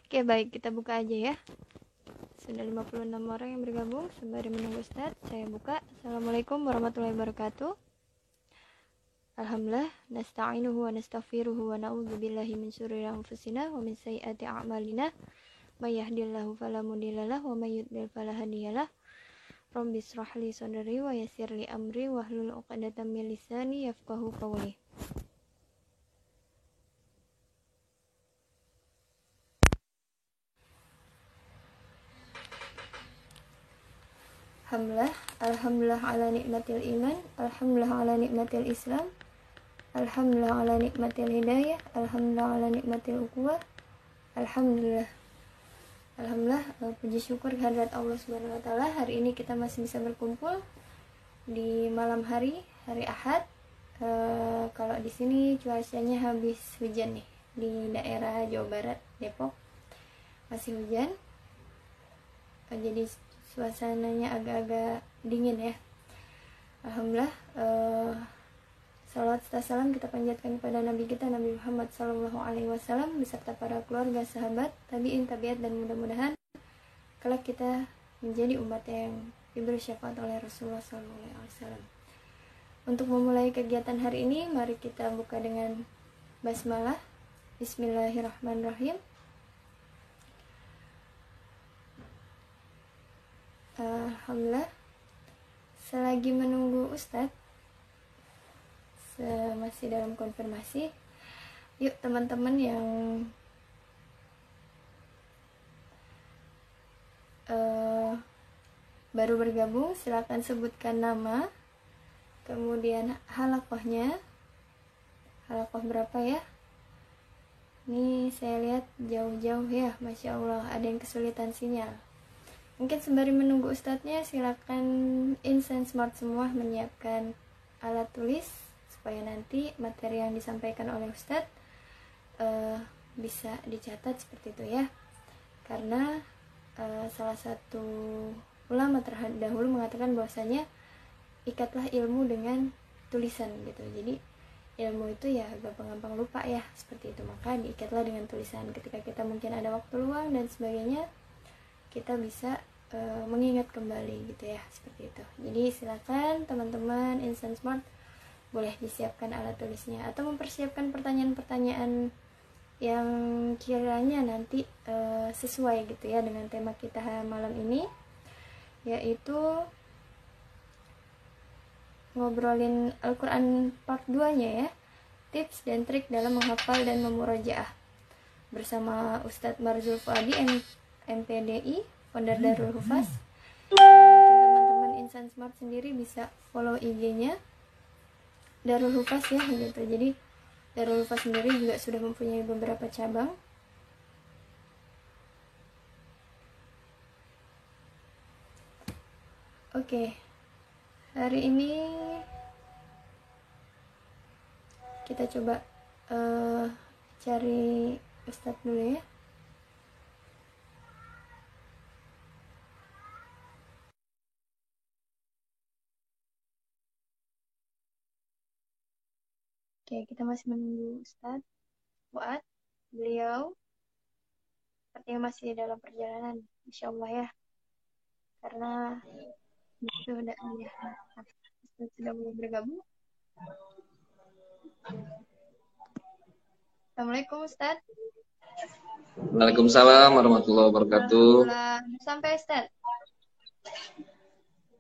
Oke, baik, kita buka aja ya. Sudah 56 orang yang bergabung. Sembari menunggu Ustaz, saya buka. Assalamualaikum warahmatullahi wabarakatuh. Alhamdulillah, nasta'inuhu wa nastaghfiruhu wa na'udzu billahi min syururi anfusina wa min sayyiati a'malina. May yahdihillahu fala mudhillalah wa may yudlil fala hadiyalah. Rabbi shrah li sadri wa yassir li amri wahlul 'uqdatam min lisani yafqahu qawli. Alhamdulillah ala nikmatil iman, alhamdulillah ala nikmatil Islam, alhamdulillah ala nikmatil hidayah, alhamdulillah ala nikmatil ukhuwah, alhamdulillah. Alhamdulillah, puji syukur kehadirat Allah Subhanahu wa taala. Hari ini kita masih bisa berkumpul di malam hari Ahad. Kalau di sini cuacanya habis hujan nih, di daerah Jawa Barat, Depok masih hujan. Jadi suasananya agak-agak dingin ya. Alhamdulillah, salawat serta salam kita panjatkan kepada Nabi kita Nabi Muhammad SAW beserta para keluarga, sahabat, tabi'in, tabi'at, dan mudah-mudahan kelak kita menjadi umat yang diberi syafaat oleh Rasulullah SAW. Untuk memulai kegiatan hari ini, mari kita buka dengan basmalah. Bismillahirrahmanirrahim. Alhamdulillah, selagi menunggu Ustadz masih dalam konfirmasi, yuk teman-teman yang baru bergabung silakan sebutkan nama, kemudian halakohnya, halakoh berapa ya. Ini saya lihat jauh-jauh ya, Masya Allah, ada yang kesulitan sinyal. Mungkin sembari menunggu Ustadznya, silakan Insan Smart semua menyiapkan alat tulis supaya nanti materi yang disampaikan oleh Ustadz bisa dicatat seperti itu ya. Karena salah satu ulama terdahulu mengatakan bahwasanya ikatlah ilmu dengan tulisan gitu. Jadi ilmu itu ya gampang-gampang lupa ya, seperti itu. Maka diikatlah dengan tulisan. Ketika kita mungkin ada waktu luang dan sebagainya, kita bisa mengingat kembali gitu ya, seperti itu. Jadi silakan teman-teman Insan Smart boleh disiapkan alat tulisnya atau mempersiapkan pertanyaan-pertanyaan yang kiranya nanti sesuai gitu ya dengan tema kita malam ini, yaitu ngobrolin Al-Quran part 2 nya ya, tips dan trik dalam menghafal dan memurojaah, bersama Ustadz Marzul Fuadi MPDI, founder Darul Hufaz. Mungkin teman-teman Insan Smart sendiri bisa follow IG-nya Darul Hufaz ya gitu. Jadi Darul Hufaz sendiri juga sudah mempunyai beberapa cabang. Oke, hari ini kita coba cari Ustadz dulu ya. Oke, kita masih menunggu Ustadz Fuad. Beliau sepertinya masih dalam perjalanan, insya Allah ya. Karena sudah mulai bergabung. Assalamualaikum Ustadz. Waalaikumsalam warahmatullahi wabarakatuh. Sampai Ustadz.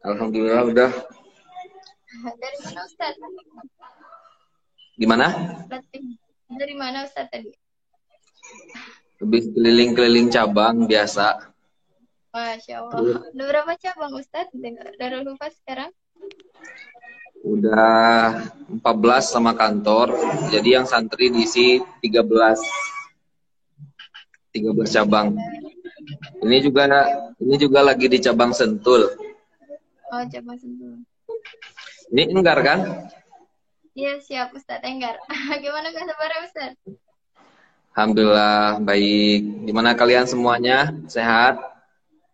Alhamdulillah udah. Dari mana Ustadz? Gimana? Dari mana Ustadz tadi? Lebih keliling-keliling cabang biasa. Masya Allah. Ada berapa cabang Ustadz Darul Hufaz sekarang? Udah 14 sama kantor. Jadi yang santri diisi 13 cabang. Ini juga lagi di cabang Sentul. Oh, cabang Sentul. Ini Enggar kan? Iya, siap Ustadz Enggar. Gimana kabarnya Ustadz? Alhamdulillah baik. Gimana kalian semuanya? Sehat?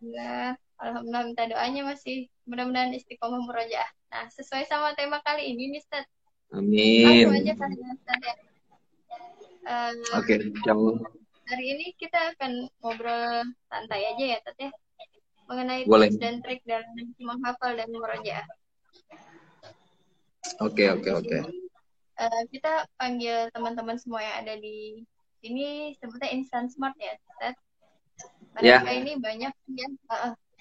Ya, alhamdulillah, minta doanya masih mudah-mudahan istiqomah murojaah. Nah, sesuai sama tema kali ini nih Ustadz. Amin. Langsung aja kali Ustadz ya. Oke, insyaallah. hari ini kita akan ngobrol santai aja ya, Tat ya, mengenai Boleh. tips dan trik dalam menghafal dan murojaah. Oke. Di sini kita panggil teman-teman semua yang ada di sini sebutnya Insan Smart ya, Tat. Mereka ini banyak ya,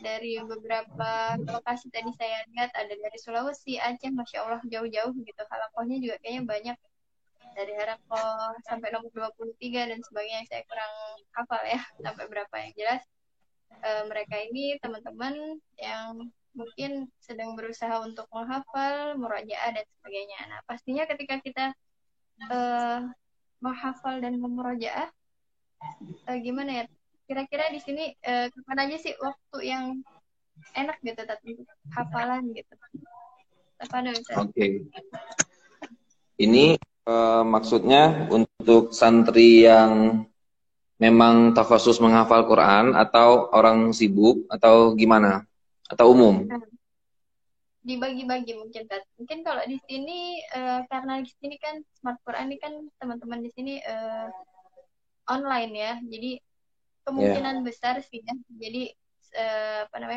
dari beberapa lokasi tadi saya lihat ada dari Sulawesi, Aceh, Masya Allah jauh-jauh gitu. Halakohnya juga kayaknya banyak. Dari halakoh sampai nomor 23 dan sebagainya, saya kurang hafal ya sampai berapa yang jelas. Mereka ini teman-teman yang mungkin sedang berusaha untuk menghafal, murojaah dan sebagainya. Nah, pastinya ketika kita menghafal dan memurojaah, gimana ya? Kira-kira di sini kapan aja sih waktu yang enak gitu tapi hafalan gitu? Apa ada Ustaz? Oke. Ini maksudnya untuk santri yang memang takhusus menghafal Quran atau orang sibuk atau gimana? Atau umum? Dibagi-bagi mungkin Tat. Mungkin kalau di sini karena di sini kan Smart Quran ini kan teman-teman di sini online ya. Jadi kemungkinan besar sih ya. Jadi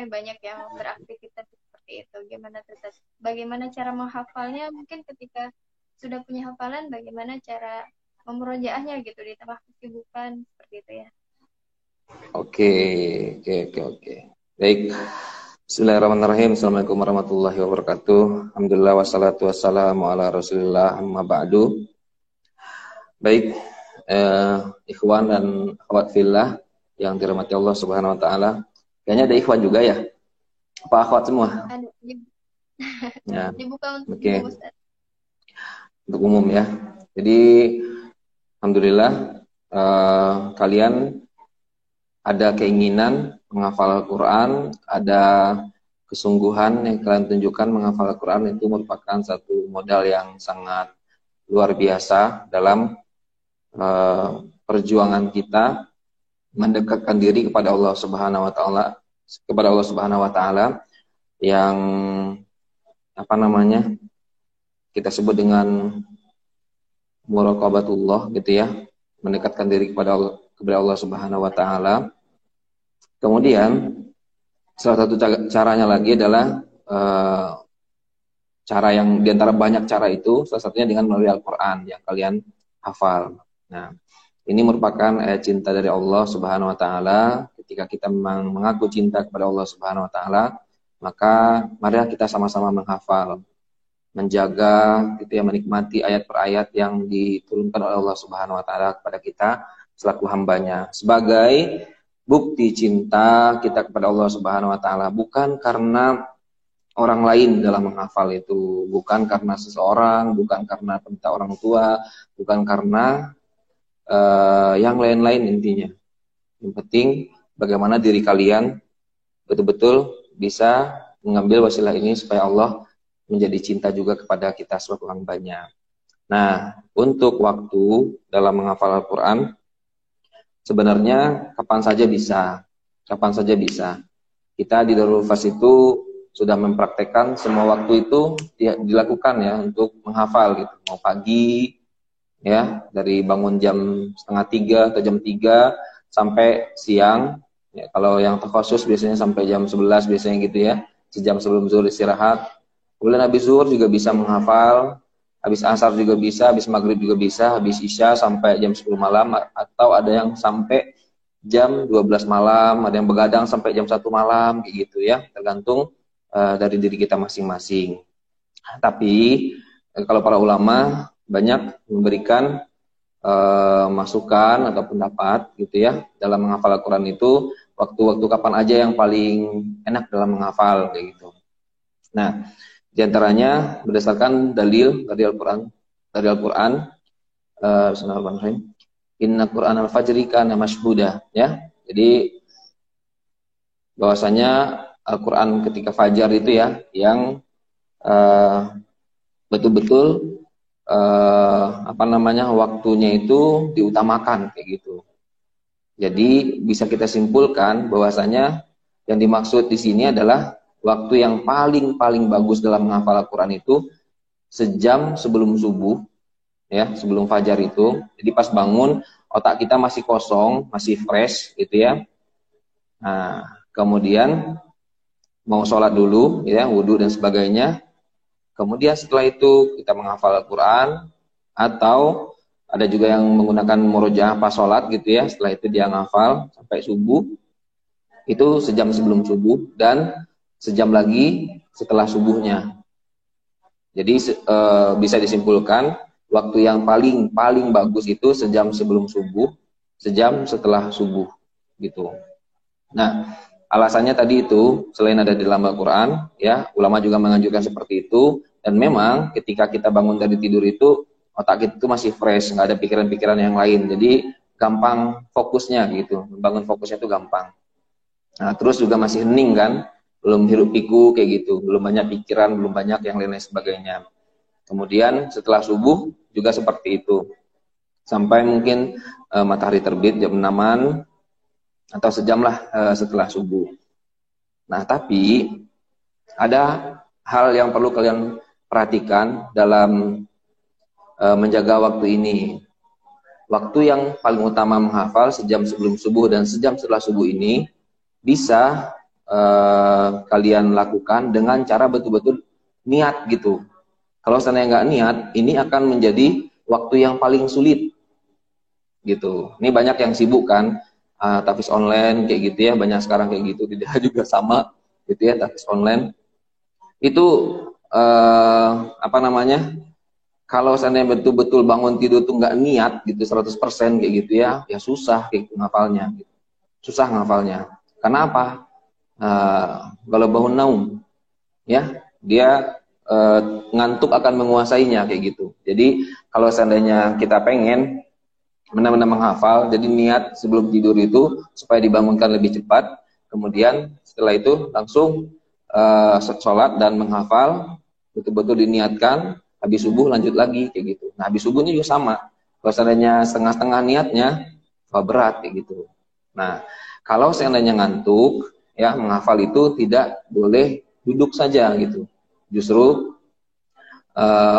banyak yang beraktivitas seperti itu. Gimana Tat? Bagaimana cara menghafalnya? Mungkin ketika sudah punya hafalan, bagaimana cara memurojaahnya gitu di tengah kesibukan seperti itu ya. Oke. Baik. Bismillahirrahmanirrahim. Assalamualaikum warahmatullahi wabarakatuh. Alhamdulillah wassalatu wassalamu ala Rasulillah amma ba'du. Baik, ikhwan dan akhwat fillah yang dirahmati Allah Subhanahu wa taala. Kayaknya ada ikhwan juga ya? Apa akhwat semua? Ada. Ya. Dibuka untuk Oke. Ustaz. Untuk umum ya. Jadi alhamdulillah kalian ada keinginan menghafal Al-Quran, ada kesungguhan yang kalian tunjukkan menghafal Al-Quran, itu merupakan satu modal yang sangat luar biasa dalam perjuangan kita mendekatkan diri kepada Allah Subhanahu wa taala, yang kita sebut dengan muraqabatullah gitu ya, mendekatkan diri kepada Allah Subhanahu wa taala. Kemudian salah satu caranya lagi adalah cara yang diantara banyak cara itu, salah satunya dengan melalui Al-Quran yang kalian hafal. Nah, ini merupakan cinta dari Allah Subhanahu wa taala. Ketika kita memang mengaku cinta kepada Allah Subhanahu wa taala, maka mari kita sama-sama menghafal, menjaga gitu ya, menikmati ayat per ayat yang diturunkan oleh Allah Subhanahu wa taala kepada kita selaku hambanya, sebagai bukti cinta kita kepada Allah Subhanahu wa taala, bukan karena orang lain dalam menghafal itu, bukan karena seseorang, bukan karena perintah orang tua, bukan karena yang lain-lain intinya. Yang penting bagaimana diri kalian betul-betul bisa mengambil wasilah ini supaya Allah menjadi cinta juga kepada kita selaku hambanya. Nah, untuk waktu dalam menghafal Al-Quran, sebenarnya kapan saja bisa. Kita di Darul Fas itu sudah mempraktekkan semua waktu itu dilakukan ya untuk menghafal gitu. Mau pagi ya, dari bangun jam 2:30 atau jam 3 sampai siang. Ya, kalau yang takhusus biasanya sampai jam 11 biasanya gitu ya, sejam sebelum zuhur istirahat. Kemudian habis zuhur juga bisa menghafal. Habis asar juga bisa, habis maghrib juga bisa, habis isya sampai jam 10 malam, atau ada yang sampai jam 12 malam, ada yang begadang sampai jam 1 malam, kayak gitu ya, tergantung dari diri kita masing-masing. Tapi kalau para ulama banyak memberikan masukan atau pendapat gitu ya, dalam menghafal Al-Quran itu, waktu-waktu kapan aja yang paling enak dalam menghafal, kayak gitu. Nah, di antaranya berdasarkan dalil dari Al-Quran, Bismillahirrahmanirrahim. Inna Qur'an al-fajri kana mashhuda, ya. Jadi bahwasanya Al-Quran ketika fajar itu ya, yang betul-betul waktunya itu diutamakan kayak gitu. Jadi bisa kita simpulkan bahwasanya yang dimaksud di sini adalah waktu yang paling bagus dalam menghafal Al-Quran itu sejam sebelum subuh, ya, sebelum fajar itu. Jadi pas bangun otak kita masih kosong, masih fresh gitu ya. Nah, kemudian mau sholat dulu ya, wudhu dan sebagainya. Kemudian setelah itu kita menghafal Al-Quran, atau ada juga yang menggunakan murojaah pas sholat gitu ya. Setelah itu dia ngafal sampai subuh. Itu sejam sebelum subuh dan sejam lagi setelah subuhnya. Jadi bisa disimpulkan waktu yang paling bagus itu sejam sebelum subuh, sejam setelah subuh gitu. Nah, alasannya tadi itu selain ada di dalam Al-Quran, ya ulama juga menganjurkan seperti itu. Dan memang ketika kita bangun dari tidur itu otak kita itu masih fresh, nggak ada pikiran-pikiran yang lain. Jadi gampang fokusnya gitu, bangun fokusnya itu gampang. Nah, terus juga masih hening kan, belum hiruk pikuk kayak gitu, belum banyak pikiran, belum banyak yang lain-lain sebagainya. Kemudian setelah subuh juga seperti itu, sampai mungkin matahari terbit jam 6-an atau sejam lah setelah subuh. Nah, tapi ada hal yang perlu kalian perhatikan dalam menjaga waktu ini. Waktu yang paling utama menghafal sejam sebelum subuh dan sejam setelah subuh ini bisa kalian lakukan dengan cara betul-betul niat gitu. Kalau seandainya nggak niat, ini akan menjadi waktu yang paling sulit gitu. Ini banyak yang sibuk kan, tahfiz online kayak gitu ya, banyak sekarang kayak gitu. Tidak juga sama gitu ya, tahfiz online itu apa namanya, kalau seandainya betul-betul bangun tidur tuh nggak niat gitu 100% kayak gitu ya, ya susah kayak gitu ngafalnya gitu. Susah ngafalnya. Karena apa? Kalau bangun naum ya, dia ngantuk akan menguasainya kayak gitu. Jadi kalau seandainya kita pengen benar-benar menghafal, jadi niat sebelum tidur itu supaya dibangunkan lebih cepat, kemudian setelah itu langsung sholat dan menghafal, betul-betul diniatkan, habis subuh lanjut lagi kayak gitu. Nah, habis subuhnya juga sama. Kalau seandainya setengah-setengah niatnya, wah berat kayak gitu. Nah, kalau seandainya ngantuk, ya menghafal itu tidak boleh duduk saja gitu. Justru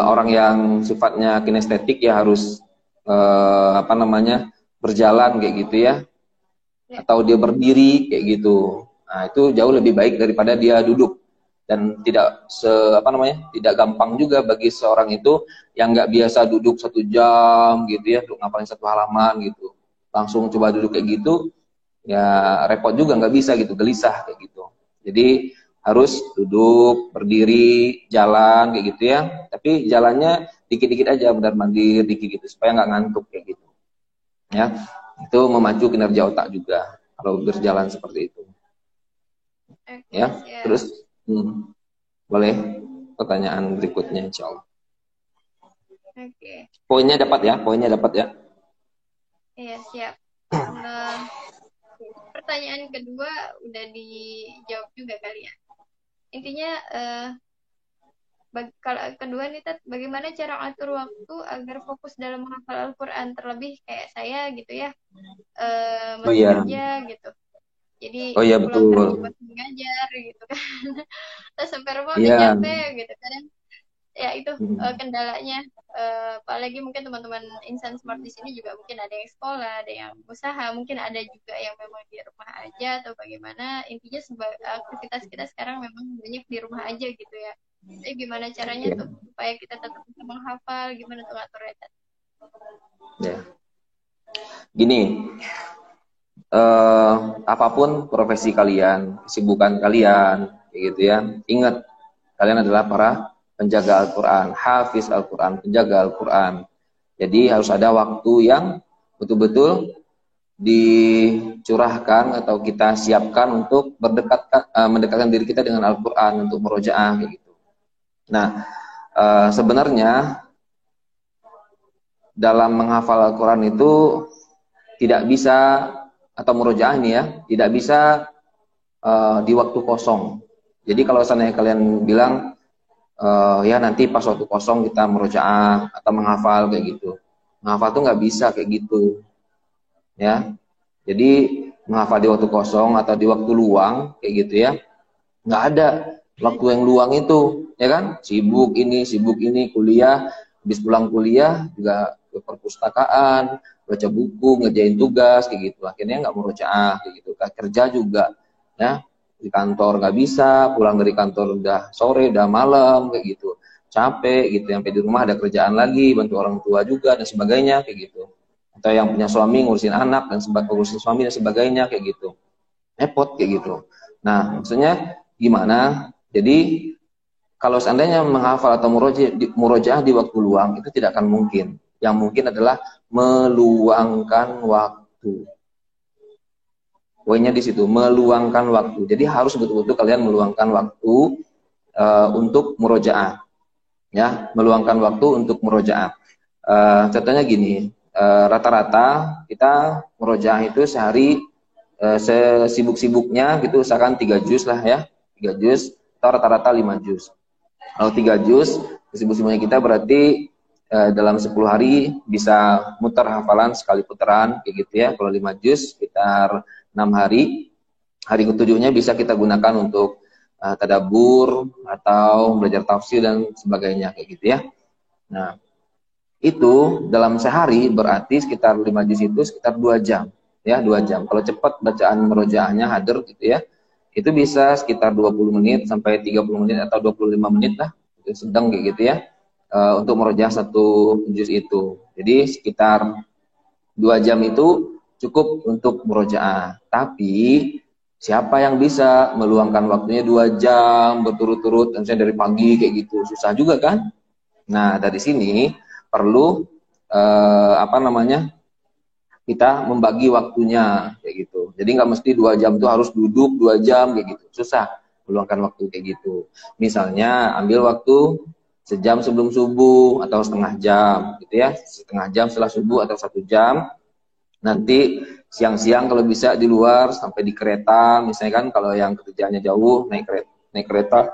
orang yang sifatnya kinestetik ya harus apa namanya, berjalan kayak gitu ya, atau dia berdiri kayak gitu. Nah, itu jauh lebih baik daripada dia duduk. Dan tidak apa namanya, tidak gampang juga bagi seorang itu yang nggak biasa duduk 1 jam gitu ya, untuk ngapalin 1 halaman gitu, langsung coba duduk kayak gitu, ya repot juga, nggak bisa gitu, gelisah kayak gitu. Jadi harus duduk, berdiri, jalan kayak gitu ya, tapi jalannya dikit-dikit aja, mondar-mandir dikit gitu, supaya nggak ngantuk kayak gitu ya. Itu memacu kinerja otak juga kalau berjalan seperti itu ya. Terus boleh pertanyaan berikutnya, insya Allah. Poinnya dapat ya, poinnya dapat ya. Iya, siap. Pertanyaan kedua udah dijawab juga kali ya. Intinya kalau kedua nih, bagaimana cara atur waktu agar fokus dalam menghafal Al-Quran, terlebih kayak saya gitu ya, masih kerja gitu. Jadi pulang kerja masih ngajar gitu kan. Terus sampai rumah udah capek gitu. Kadang ya itu kendalanya. Apalagi mungkin teman-teman insan smart di sini juga mungkin ada yang sekolah, ada yang usaha, mungkin ada juga yang memang di rumah aja atau bagaimana. Intinya aktivitas kita sekarang memang banyak di rumah aja gitu ya. Jadi gimana caranya tuh supaya kita tetap bisa menghafal, gimana tuh ngaturnya? Ya. Gini, apapun profesi kalian, kesibukan kalian, gitu ya, ingat kalian adalah para penjaga Al-Quran, hafiz Al-Quran, penjaga Al-Quran. Jadi harus ada waktu yang betul-betul dicurahkan atau kita siapkan untuk mendekatkan diri kita dengan Al-Quran, untuk murojaah gitu. Nah, sebenarnya dalam menghafal Al-Quran itu tidak bisa, atau murojaah ini ya, tidak bisa di waktu kosong. Jadi kalau seandainya kalian bilang ya nanti pas waktu kosong kita murojaah atau menghafal kayak gitu, menghafal tuh nggak bisa kayak gitu ya. Jadi menghafal di waktu kosong atau di waktu luang kayak gitu ya, nggak ada waktu yang luang itu ya kan, sibuk ini kuliah, habis pulang kuliah juga ke perpustakaan, baca buku, ngerjain tugas kayak gitu. Akhirnya nggak murojaah kayak gitu. Kerja juga ya, di kantor nggak bisa, pulang dari kantor udah sore, udah malam kayak gitu. Capek gitu, sampai di rumah ada kerjaan lagi, bantu orang tua juga dan sebagainya kayak gitu. Atau yang punya suami ngurusin anak dan ngurusin suami dan sebagainya kayak gitu. Repot kayak gitu. Nah, maksudnya gimana? Jadi kalau seandainya menghafal atau murojaah di waktu luang itu tidak akan mungkin. Yang mungkin adalah meluangkan waktu. Poinnya di situ, meluangkan waktu. Jadi harus betul-betul kalian meluangkan waktu untuk murojaah. Ya, meluangkan waktu untuk murojaah. Contohnya gini, rata-rata kita murojaah itu sehari sesibuk-sibuknya gitu, usahakan 3 juz lah ya, 3 juz atau rata-rata 5 juz. Kalau 3 juz, sibuk-sibuknya kita berarti dalam 10 hari bisa muter hafalan sekali putaran kayak gitu ya. Kalau 5 juz sekitar 6 hari. Hari ketujuhnya bisa kita gunakan untuk tadabbur atau belajar tafsir dan sebagainya kayak gitu ya. Nah, itu dalam sehari berarti sekitar 5 juz itu sekitar 2 jam ya, 2 jam. Kalau cepat bacaan murojaahnya hadir gitu ya, itu bisa sekitar 20 menit sampai 30 menit atau 25 menit lah, itu sedang kayak gitu ya, untuk murojaah satu juz itu. Jadi sekitar 2 jam itu cukup untuk murojaah. Tapi siapa yang bisa meluangkan waktunya 2 jam berturut-turut, misalnya dari pagi kayak gitu, susah juga kan? Nah, dari sini perlu apa namanya, kita membagi waktunya kayak gitu. Jadi nggak mesti 2 jam tuh harus duduk 2 jam kayak gitu. Susah meluangkan waktu kayak gitu. Misalnya ambil waktu sejam sebelum subuh atau setengah jam gitu ya. Setengah jam setelah subuh atau 1 jam. Nanti siang-siang kalau bisa di luar sampai di kereta, misalnya kan kalau yang kerjanya jauh naik kereta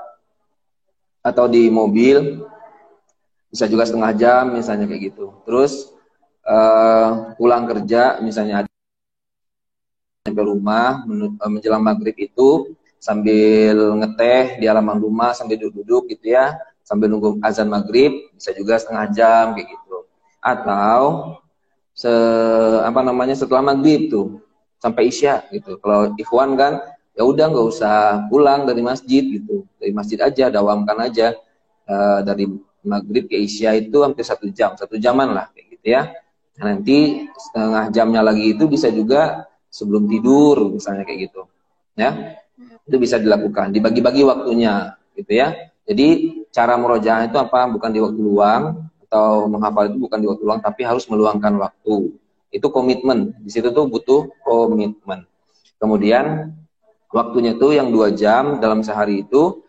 atau di mobil bisa juga setengah jam misalnya kayak gitu. Terus pulang kerja misalnya sampai rumah menjelang maghrib itu sambil ngeteh di halaman rumah sambil duduk-duduk gitu ya, sambil nunggu azan maghrib bisa juga setengah jam kayak gitu. Atau apa namanya, setelah maghrib tuh sampai isya gitu. Kalau ikhwan kan ya udah nggak usah pulang dari masjid gitu, dari masjid aja dawamkan aja dari maghrib ke isya itu hampir 1 jam, 1 jaman lah kayak gitu ya. Nah, nanti setengah jamnya lagi itu bisa juga sebelum tidur misalnya kayak gitu ya, itu bisa dilakukan, dibagi-bagi waktunya gitu ya. Jadi cara murojaah itu apa, bukan di waktu luang, atau menghafal itu bukan di waktu luang, tapi harus meluangkan waktu. Itu komitmen, di situ tuh butuh komitmen. Kemudian waktunya tuh yang 2 jam dalam sehari itu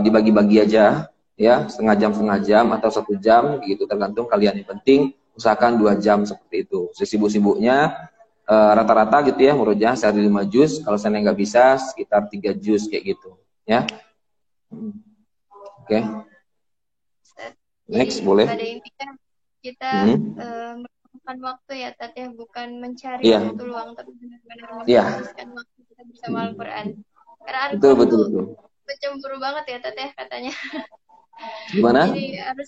dibagi-bagi aja ya, setengah jam atau 1 jam gitu, tergantung kalian. Yang penting usahakan 2 jam seperti itu. Sesibuk-sibuknya rata-rata gitu ya, murojaah sehari 5 juz, kalau saya nggak bisa sekitar 3 juz kayak gitu ya. Oke. Next Jadi boleh. pada intinya kita meluangkan waktu ya Tat ya, bukan mencari Iya. waktu luang, tapi benar-benar Iya. menghabiskan waktu kita bersama Al-Quran. Karena Betul, Al-Quran betul, tuh betul. pencemburu banget ya Tat ya katanya. Gimana? Jadi harus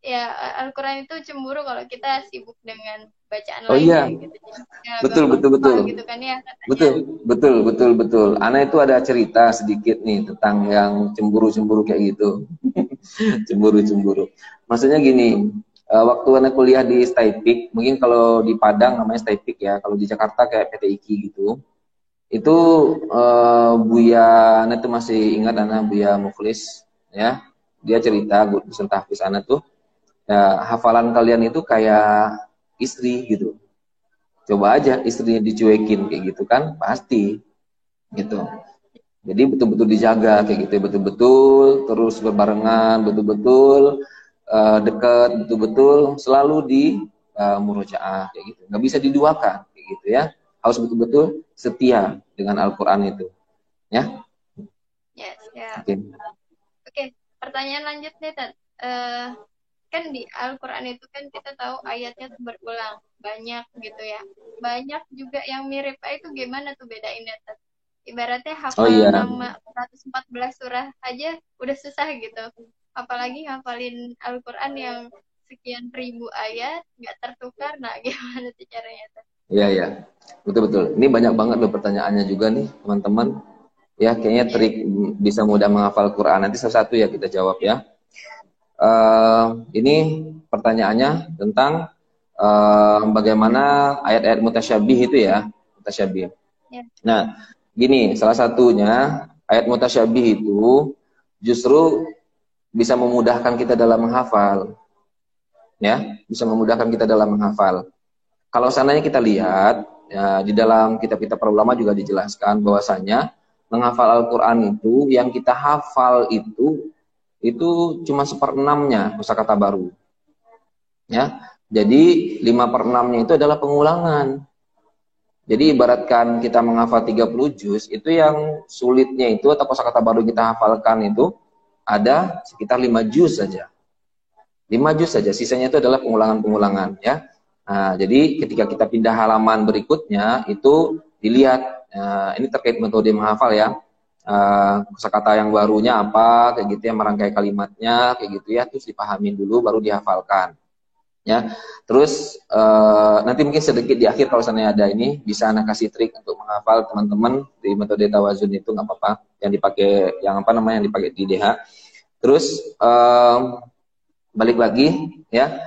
ya, Al-Quran itu cemburu kalau kita sibuk dengan bacaan Oh lainnya iya, gitu. Jadi ya betul, gampang betul, lupa betul. gitu kan ya katanya. Betul, betul, betul, betul. Ana itu ada cerita sedikit nih tentang yang cemburu-cemburu kayak gitu. Cemburu-cemburu. Maksudnya gini, waktu Ana kuliah di Staipik, mungkin kalau di Padang namanya Staipik ya, kalau di Jakarta kayak PT IKI gitu. Itu Buya, Ana tuh masih ingat, Ana Buya Muflis ya. Dia cerita, dosen tahfiz Ana tuh, ya, hafalan kalian itu kayak istri gitu. Coba aja istrinya dicuekin kayak gitu kan, pasti gitu. Jadi betul-betul dijaga kayak gitu, betul-betul terus berbarengan, betul-betul dekat, betul-betul selalu di murojaah kayak gitu. Nggak bisa diduakan kayak gitu ya. Harus betul-betul setia dengan Al-Qur'an itu, ya. Ya, siap. Oke. Oke, pertanyaan lanjut nih Tat. Kan di Al-Quran itu kan kita tahu ayatnya tuh berulang banyak gitu ya, banyak juga yang mirip. Itu gimana tuh bedainnya Tat? Ibaratnya Oh hafal iya. nama 114 surah aja udah susah gitu, apalagi hafalin Al-Quran yang sekian ribu ayat nggak tertukar, nah gimana tuh caranya tuh? Iya, iya. Betul-betul. Ini banyak banget loh pertanyaannya juga nih, teman-teman. Ya, kayaknya Iya. trik bisa mudah menghafal Quran. Nanti satu-satu ya kita jawab ya. Ini pertanyaannya tentang bagaimana ayat-ayat mutasyabih itu ya, mutasyabih. Ya. Nah, gini, salah satunya ayat mutasyabih itu justru bisa memudahkan kita dalam menghafal, ya, bisa memudahkan kita dalam menghafal. Kalau seandainya kita lihat ya, di dalam kitab-kitab para ulama juga dijelaskan bahwasanya menghafal Al-Quran itu yang kita hafal itu cuma seperenamnya kosakata baru, ya. Jadi 5/6-nya itu adalah pengulangan. Jadi ibaratkan kita menghafal 30 juz, itu yang sulitnya itu atau kosakata baru kita hafalkan itu ada sekitar 5 juz saja. 5 juz saja, sisanya itu adalah pengulangan-pengulangan ya. Nah, jadi ketika kita pindah halaman berikutnya itu dilihat ini terkait metode menghafal ya. Kosakata yang barunya apa kayak gitu ya, merangkai kalimatnya kayak gitu ya, terus dipahamin dulu baru dihafalkan. Ya, terus nanti mungkin sedikit di akhir kalau seandainya ada ini bisa anak kasih trik untuk menghafal teman-teman di metode tawazun itu nggak apa-apa yang dipakai yang apa namanya yang dipakai di DH. Terus balik lagi ya,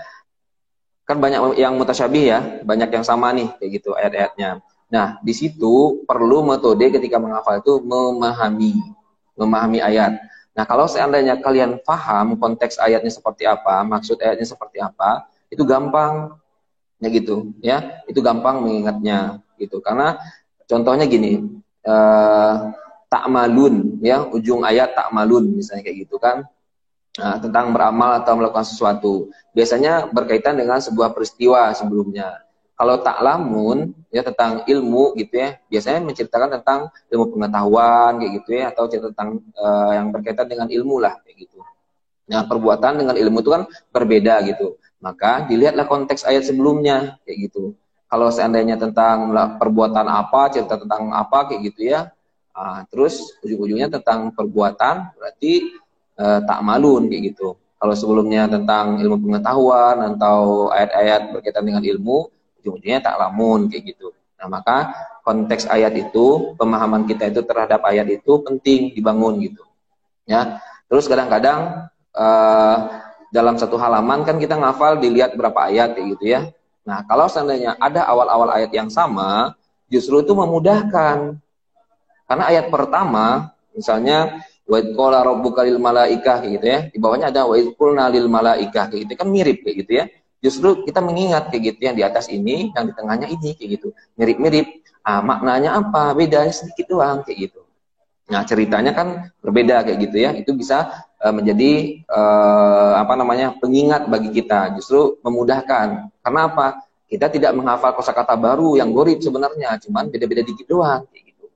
kan banyak yang mutasyabih ya, banyak yang sama nih kayak gitu ayat-ayatnya. Nah, di situ perlu metode ketika menghafal itu memahami ayat. Nah, kalau seandainya kalian paham konteks ayatnya seperti apa, maksud ayatnya seperti apa, itu gampang ya gitu ya, itu gampang mengingatnya gitu. Karena contohnya gini, takmalun ya, ujung ayat takmalun misalnya kayak gitu kan. Nah, tentang beramal atau melakukan sesuatu. Biasanya berkaitan dengan sebuah peristiwa sebelumnya. Kalau ta'lamun ya tentang ilmu gitu ya, biasanya menceritakan tentang ilmu pengetahuan kayak gitu ya, atau cerita tentang yang berkaitan dengan ilmu lah kayak gitu. Nah, perbuatan dengan ilmu itu kan berbeda gitu. Maka dilihatlah konteks ayat sebelumnya kayak gitu. Kalau seandainya tentang perbuatan apa, cerita tentang apa kayak gitu ya. Terus ujung-ujungnya tentang perbuatan berarti tak malun kayak gitu. Kalau sebelumnya tentang ilmu pengetahuan atau ayat-ayat berkaitan dengan ilmu, ujung-ujungnya tak lamun kayak gitu. Nah, maka konteks ayat itu, pemahaman kita itu terhadap ayat itu penting dibangun gitu. Ya. Terus kadang-kadang dalam satu halaman kan kita ngafal dilihat berapa ayat kayak gitu ya. Nah, kalau seandainya ada awal-awal ayat yang sama, justru itu memudahkan. Karena ayat pertama, misalnya wa idh qala rabbuka lil malaikah kayak gitu ya. Di bawahnya ada wa idh qulna lil malaikah kayak gitu kan mirip kayak gitu ya. Justru kita mengingat kayak gitu yang di atas ini, yang di tengahnya ini kayak gitu. Mirip-mirip. Maknanya apa? Bedanya sedikit doang kayak gitu. Nah, ceritanya kan berbeda kayak gitu ya. Itu bisa menjadi apa namanya? Pengingat bagi kita, justru memudahkan. Karena apa? Kita tidak menghafal kosakata baru yang gorib sebenarnya, cuman beda-beda dikit doang kayak gitu.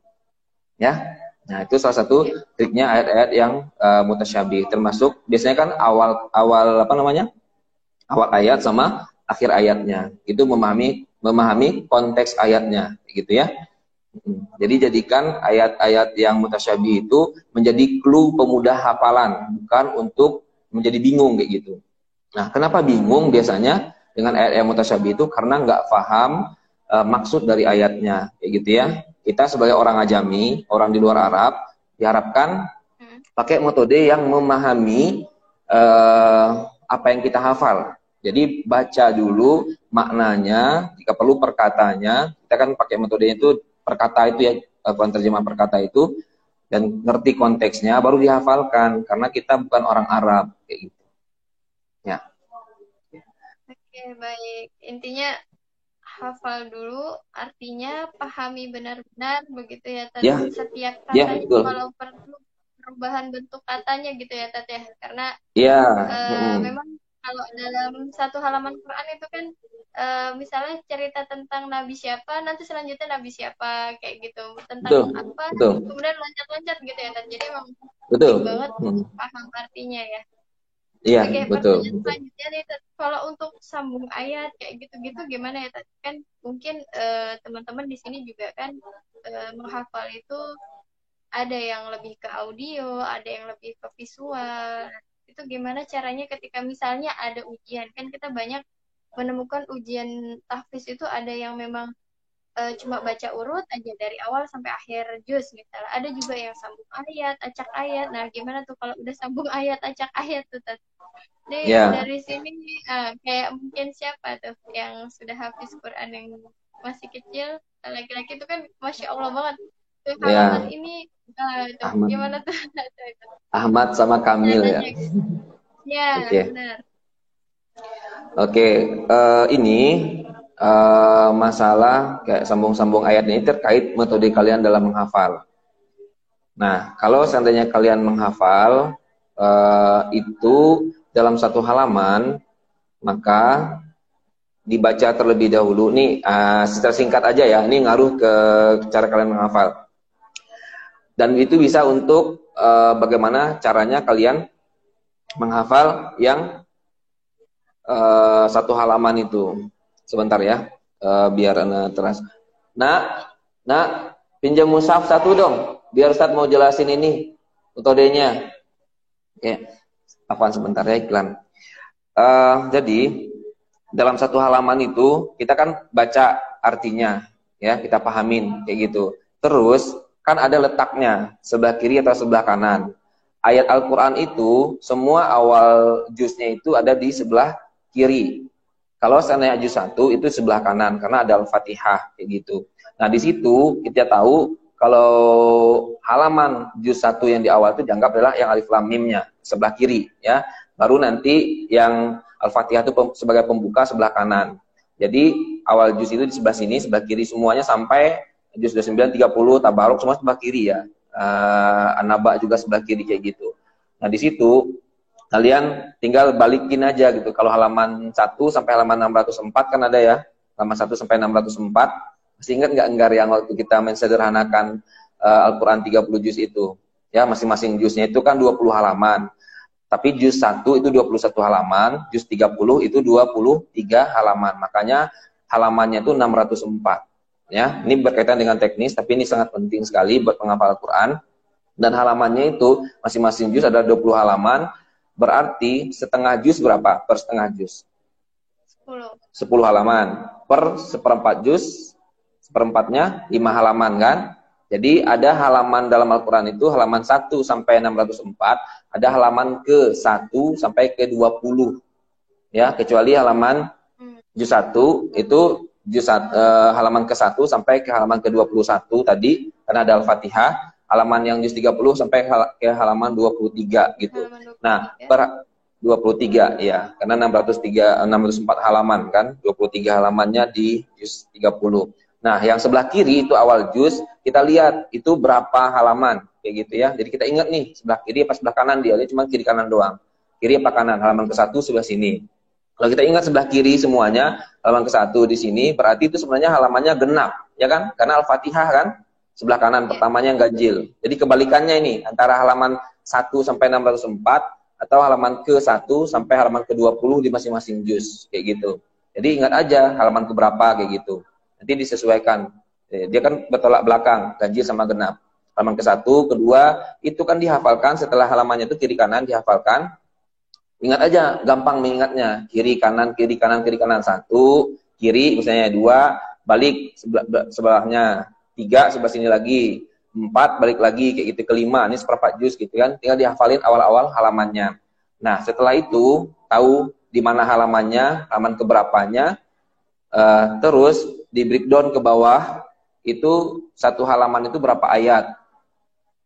Ya. Nah, itu salah satu triknya ayat-ayat yang mutasyabih. Termasuk biasanya kan awal apa namanya? Awal ayat sama akhir ayatnya. Itu memahami konteks ayatnya gitu ya. Jadi jadikan ayat-ayat yang mutasyabih itu menjadi clue pemudah hafalan, bukan untuk menjadi bingung kayak gitu. Nah, kenapa bingung biasanya dengan ayat-ayat mutasyabih itu? Karena nggak paham maksud dari ayatnya, kayak gitu ya. Kita sebagai orang ajami, orang di luar Arab, diharapkan pakai metode yang memahami apa yang kita hafal. Jadi baca dulu maknanya, jika perlu perkatanya. Kita kan pakai metode itu perkata itu ya, terjemah perkata itu, dan ngerti konteksnya baru dihafalkan karena kita bukan orang Arab kayak gitu. Ya. Oke, baik. Intinya hafal dulu, artinya pahami benar-benar begitu ya, Tat. Ya, Setiap ya katanya betul. kalau perlu perubahan bentuk katanya gitu ya, Tat ya. Karena Ya, memang kalau dalam satu halaman Quran itu kan misalnya cerita tentang nabi siapa, nanti selanjutnya nabi siapa kayak gitu. Tentang betul, apa, betul, kemudian loncat-loncat gitu ya, Tat. Jadi emang betul. penting banget paham artinya ya. Iya, Oke, betul, pertanyaan betul. selanjutnya nih, Tat. Kalau untuk sambung ayat kayak gitu-gitu gimana ya, Tat? Kan mungkin teman-teman di sini juga kan menghafal itu ada yang lebih ke audio, ada yang lebih ke visual. itu gimana caranya ketika misalnya ada ujian. Kan kita banyak menemukan ujian tahfiz itu ada yang memang cuma baca urut aja dari awal sampai akhir juz misalnya. Ada juga yang sambung ayat, acak ayat. Nah, gimana tuh kalau udah sambung ayat, acak ayat tuh, Tat? Jadi Ya, dari sini kayak mungkin siapa tuh yang sudah hafiz Quran yang masih kecil, laki-laki itu kan Masya Allah banget. Tuh halaman ya, ini tuh Ahmad, gimana tuh? Ahmad sama Kamil ya. Caranya. Ya, Oke, benar. oke. Ini masalah kayak sambung-sambung ayat ini terkait metode kalian dalam menghafal. Nah, kalau seandainya kalian menghafal itu dalam satu halaman, maka dibaca terlebih dahulu. Nih, secara singkat aja ya. Ini ngaruh ke cara kalian menghafal. Dan itu bisa untuk bagaimana caranya kalian menghafal yang satu halaman itu. Sebentar ya, biar Ana terasa. Nak, pinjam mushaf satu dong. Biar Ustadz mau jelasin ini metodenya. Oke, apaan sebentar ya iklan. Jadi dalam satu halaman itu kita kan baca artinya, ya kita pahamin kayak gitu. Terus kan ada letaknya sebelah kiri atau sebelah kanan. Ayat Al-Quran itu semua awal juznya itu ada di sebelah kiri. Kalau seandainya juz 1 itu sebelah kanan karena ada Al-Fatihah kayak gitu. Nah, di situ kita tahu kalau halaman juz 1 yang di awal itu dianggap adalah yang alif lam mimnya sebelah kiri ya. Baru nanti yang Al-Fatihah itu sebagai pembuka sebelah kanan. Jadi awal juz itu di sebelah sini, sebelah kiri semuanya sampai juz 29, 30, Tabarok semua sebelah kiri ya. An-Naba juga sebelah kiri kayak gitu. Nah, di situ kalian tinggal balikin aja gitu. Kalau halaman 1 sampai halaman 604 kan ada ya. Halaman 1 sampai 604. Masih ingat nggak Enggar yang waktu kita mensederhanakan Al-Quran 30 juz itu? Ya, masing-masing juznya itu kan 20 halaman. Tapi juz 1 itu 21 halaman, juz 30 itu 23 halaman. Makanya halamannya itu 604. Ya, ini berkaitan dengan teknis, tapi ini sangat penting sekali buat penghafal Al-Quran. Dan halamannya itu masing-masing juz ada 20 halaman. Berarti setengah juz berapa? Per setengah juz? 10 halaman. Per seperempat juz, seperempatnya 5 halaman kan? Jadi ada halaman dalam Al-Quran itu halaman 1 sampai 604, ada halaman ke 1 sampai ke 20. Ya, kecuali halaman juz 1 itu halaman ke 1 sampai ke halaman ke 21 tadi karena ada Al-Fatihah. Halaman yang juz 30 sampai ke halaman 23 gitu. Nah, per 23 ya, karena 604 halaman kan, 23 halamannya di juz 30. Nah, yang sebelah kiri itu awal juz, kita lihat itu berapa halaman kayak gitu ya. Jadi kita ingat nih, sebelah kiri apa sebelah kanan dia cuma kiri kanan doang. Kiri apa kanan? Halaman ke-1 sebelah sini. Kalau kita ingat sebelah kiri semuanya, halaman ke-1 di sini, berarti itu sebenarnya halamannya genap, ya kan? Karena Al-Fatihah kan sebelah kanan pertamanya yang ganjil. Jadi kebalikannya ini antara halaman 1 sampai 604 atau halaman ke-1 sampai halaman ke-20 di masing-masing juz kayak gitu. Jadi ingat aja halaman ke berapa kayak gitu. Nanti disesuaikan. Dia kan bertolak belakang, ganjil sama genap. Halaman ke-1, kedua itu kan dihafalkan setelah halamannya itu kiri kanan dihafalkan. Ingat aja, gampang mengingatnya. Kiri kanan kiri kanan kiri kanan 1, kiri misalnya 2, balik sebelahnya 3 sebelah sini lagi, 4 balik lagi kayak gitu, ke-5 ini seperempat juz gitu kan, tinggal dihafalin awal-awal halamannya. Nah, setelah itu tahu di mana halamannya, halaman keberapanya, terus di breakdown ke bawah itu satu halaman itu berapa ayat.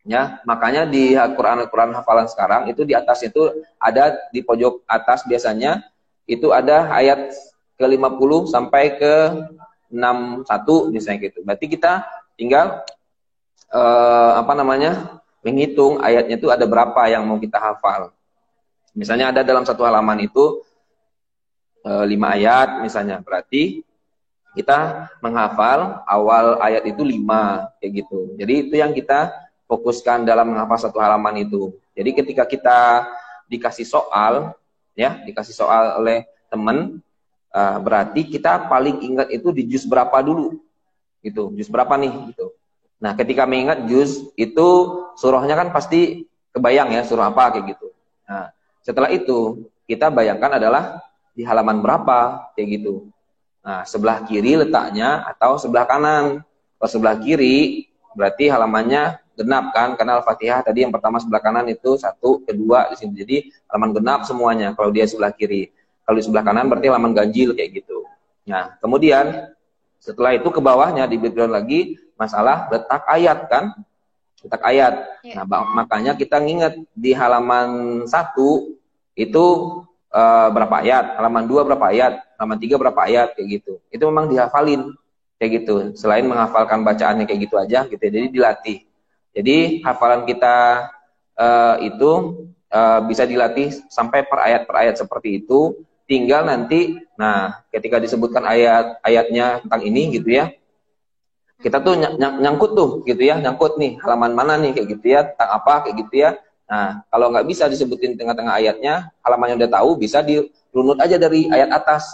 Ya, makanya di Al-Quran hafalan sekarang itu di atas itu ada di pojok atas biasanya itu ada ayat ke-50 sampai ke 61 misalnya gitu. Berarti kita tinggal menghitung ayatnya itu ada berapa yang mau kita hafal. Misalnya ada dalam satu halaman itu 5 ayat misalnya, berarti kita menghafal awal ayat itu 5 kayak gitu. Jadi itu yang kita fokuskan dalam menghafal satu halaman itu. Jadi ketika kita dikasih soal, ya dikasih soal oleh teman, berarti kita paling ingat itu di juz berapa dulu, gitu. Juz berapa nih, gitu. Nah, ketika mengingat juz itu surahnya kan pasti kebayang ya surah apa kayak gitu. Nah, Setelah itu kita bayangkan adalah di halaman berapa kayak gitu. Nah, sebelah kiri letaknya atau sebelah kanan. Kalau sebelah kiri berarti halamannya genap kan, karena Al-Fatihah tadi yang pertama sebelah kanan itu 1, kedua di sini. Jadi halaman genap semuanya kalau dia sebelah kiri. Kalau di sebelah kanan berarti halaman ganjil kayak gitu. Nah, kemudian setelah itu ke bawahnya di background lagi masalah letak ayat kan? Letak ayat. Nah, makanya kita nginget di halaman 1 itu berapa ayat, halaman 2 berapa ayat, halaman 3 berapa ayat kayak gitu. Itu memang dihafalin kayak gitu. Selain menghafalkan bacaannya kayak gitu aja gitu ya. Jadi dilatih. Jadi hafalan kita itu bisa dilatih sampai per ayat seperti itu. Tinggal nanti, nah ketika disebutkan ayat-ayatnya tentang ini gitu ya, kita tuh nyangkut tuh gitu ya, nyangkut nih halaman mana nih kayak gitu ya, tentang apa kayak gitu ya. Nah kalau nggak bisa disebutin tengah-tengah ayatnya, halamannya udah tahu, bisa dirunut aja dari ayat atas.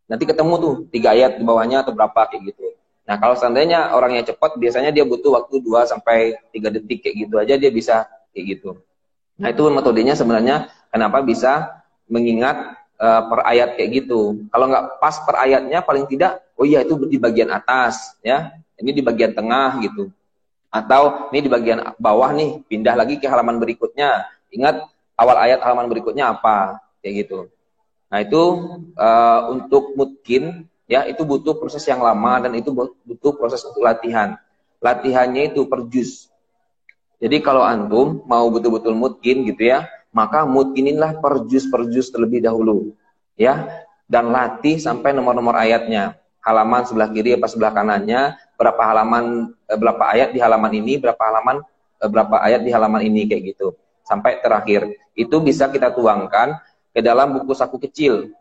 Nanti ketemu tuh 3 ayat di bawahnya atau berapa kayak gitu. Nah kalau seandainya orangnya cepat, biasanya dia butuh waktu 2 sampai 3 detik kayak gitu aja dia bisa kayak gitu. Nah itu metodenya sebenarnya kenapa bisa mengingat per ayat kayak gitu. Kalau nggak pas per ayatnya paling tidak, oh iya itu di bagian atas ya, ini di bagian tengah gitu. Atau ini di bagian bawah nih, pindah lagi ke halaman berikutnya. Ingat awal ayat halaman berikutnya apa kayak gitu. Nah itu untuk mungkin ya itu butuh proses yang lama dan itu butuh proses untuk latihan. Latihannya itu per juz. Jadi kalau antum mau betul-betul mungkin gitu ya, maka mungkininlah per juz terlebih dahulu. Ya, dan latih sampai nomor-nomor ayatnya. Halaman sebelah kiri apa sebelah kanannya, berapa halaman berapa ayat di halaman ini, berapa halaman berapa ayat di halaman ini kayak gitu. Sampai terakhir. Itu bisa kita tuangkan ke dalam buku saku kecil.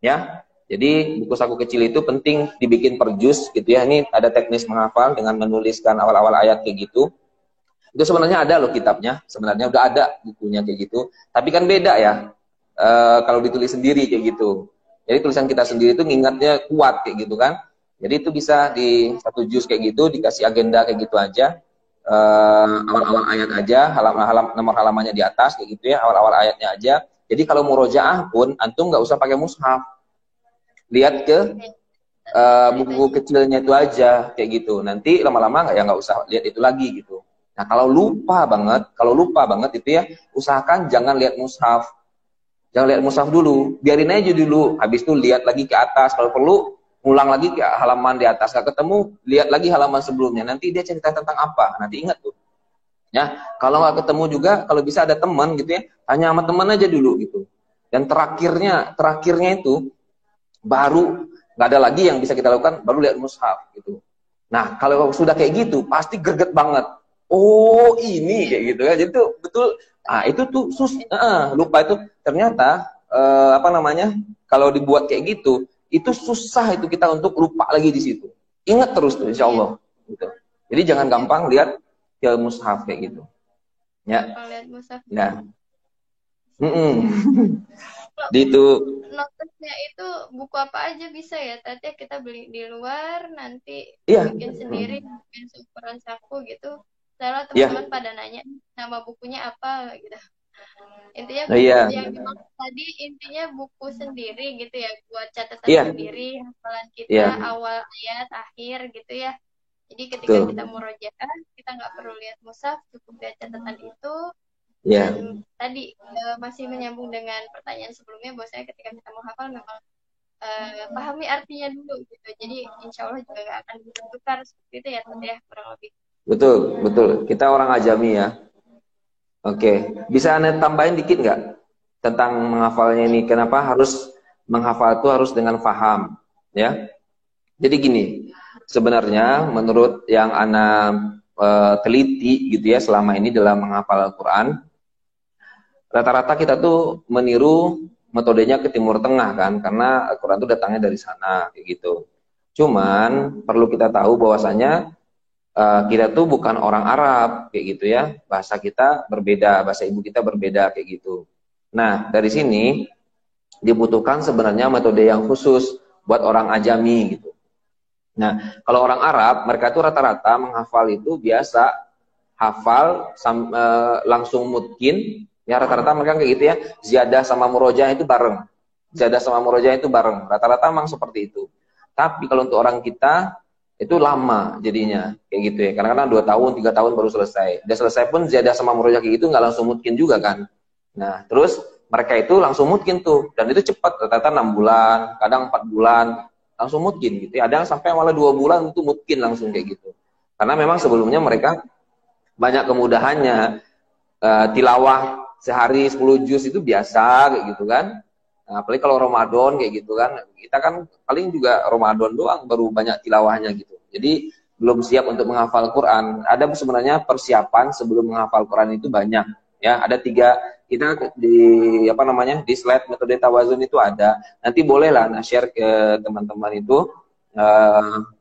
Ya. Jadi buku saku kecil itu penting dibikin per juz gitu ya. Ini ada teknis menghafal dengan menuliskan awal-awal ayat kayak gitu. Itu sebenarnya ada loh kitabnya, sebenarnya udah ada bukunya kayak gitu. Tapi kan beda ya kalau ditulis sendiri kayak gitu. Jadi tulisan kita sendiri itu ngingatnya kuat kayak gitu kan. Jadi itu bisa di 1 juz kayak gitu, dikasih agenda kayak gitu aja. Awal-awal ayat aja, nomor halamannya di atas kayak gitu ya, awal-awal ayatnya aja. Jadi kalau murojaah pun antum nggak usah pakai mushaf. Lihat ke buku kecilnya itu aja kayak gitu. Nanti lama-lama nggak usah lihat itu lagi gitu. Nah, kalau lupa banget itu ya, usahakan jangan lihat mushaf. Jangan lihat mushaf dulu, biarin aja dulu. Habis itu lihat lagi ke atas, kalau perlu ulang lagi ke halaman di atas. Nggak ketemu, lihat lagi halaman sebelumnya. Nanti dia cerita tentang apa, nanti ingat tuh. Ya, kalau nggak ketemu juga, kalau bisa ada teman gitu ya, tanya sama teman aja dulu gitu. Dan terakhirnya itu baru nggak ada lagi yang bisa kita lakukan, baru lihat mushaf gitu. Nah, kalau sudah kayak gitu, pasti greget banget. Oh ini kayak gitu ya, jadi tuh betul. Ah itu tuh lupa itu ternyata apa namanya, kalau dibuat kayak gitu, itu susah itu kita untuk lupa lagi di situ. Ingat terus tuh, insya Allah. Gitu. Jadi jangan gampang lihat ke mushaf kayak gitu. Ya. Lihat mushaf. Nah. Di itu. Notesnya itu buku apa aja bisa ya? Tadi kita beli di luar, nanti Iya. bikin sendiri, bikin seukuran saku gitu. Lalu teman-teman pada nanya nama bukunya apa gitu. Intinya yang dimaksud tadi intinya buku sendiri gitu ya, buat catatan sendiri, hafalan kita awal ayat akhir gitu ya. Jadi ketika kita murojaah, kita nggak perlu lihat mushaf, cukup lihat catatan itu. Dan tadi masih menyambung dengan pertanyaan sebelumnya, bahwasanya ketika kita mau hafal memang pahami artinya dulu gitu. Jadi insya Allah juga nggak akan bertukar seperti itu ya, Tante ya, kurang lebih. Betul. Kita orang ajami ya. Oke. Bisa Anda tambahin dikit nggak tentang menghafalnya ini? Kenapa harus menghafal itu harus dengan faham? Ya. Jadi gini, sebenarnya menurut yang Anda teliti gitu ya selama ini dalam menghafal Al-Quran, rata-rata kita tuh meniru metodenya ke Timur Tengah kan, karena Al-Quran itu datangnya dari sana kayak gitu. Cuman perlu kita tahu bahwasanya kita tuh bukan orang Arab kayak gitu ya, bahasa kita berbeda, bahasa ibu kita berbeda kayak gitu. Nah dari sini dibutuhkan sebenarnya metode yang khusus buat orang ajami gitu. Nah kalau orang Arab, mereka tuh rata-rata menghafal itu biasa hafal langsung mungkin Ya rata-rata mereka kayak gitu ya. Ziyadah sama murojaah itu bareng. Ziyadah sama murojaah itu bareng. Rata-rata memang seperti itu. Tapi kalau untuk orang kita itu lama jadinya kayak gitu ya. Kadang-kadang 2 tahun, 3 tahun baru selesai. Udah selesai pun ziyadah sama murojaah kayak gitu nggak langsung mungkin juga kan. Nah terus mereka itu langsung mungkin tuh, dan itu cepat. Rata-rata 6 bulan, kadang 4 bulan langsung mungkin gitu ya. Ada yang sampai malah 2 bulan itu mungkin langsung kayak gitu. Karena memang sebelumnya mereka banyak kemudahannya. Tilawah sehari 10 juz itu biasa kayak gitu kan. Nah, apalagi kalau Ramadan kayak gitu kan. Kita kan paling juga Ramadan doang baru banyak tilawahnya gitu. Jadi belum siap untuk menghafal Quran. Ada sebenarnya persiapan sebelum menghafal Quran itu banyak. Ya, ada 3 kita di apa namanya di slide metode tawazun itu ada. Nanti bolehlah share ke teman-teman itu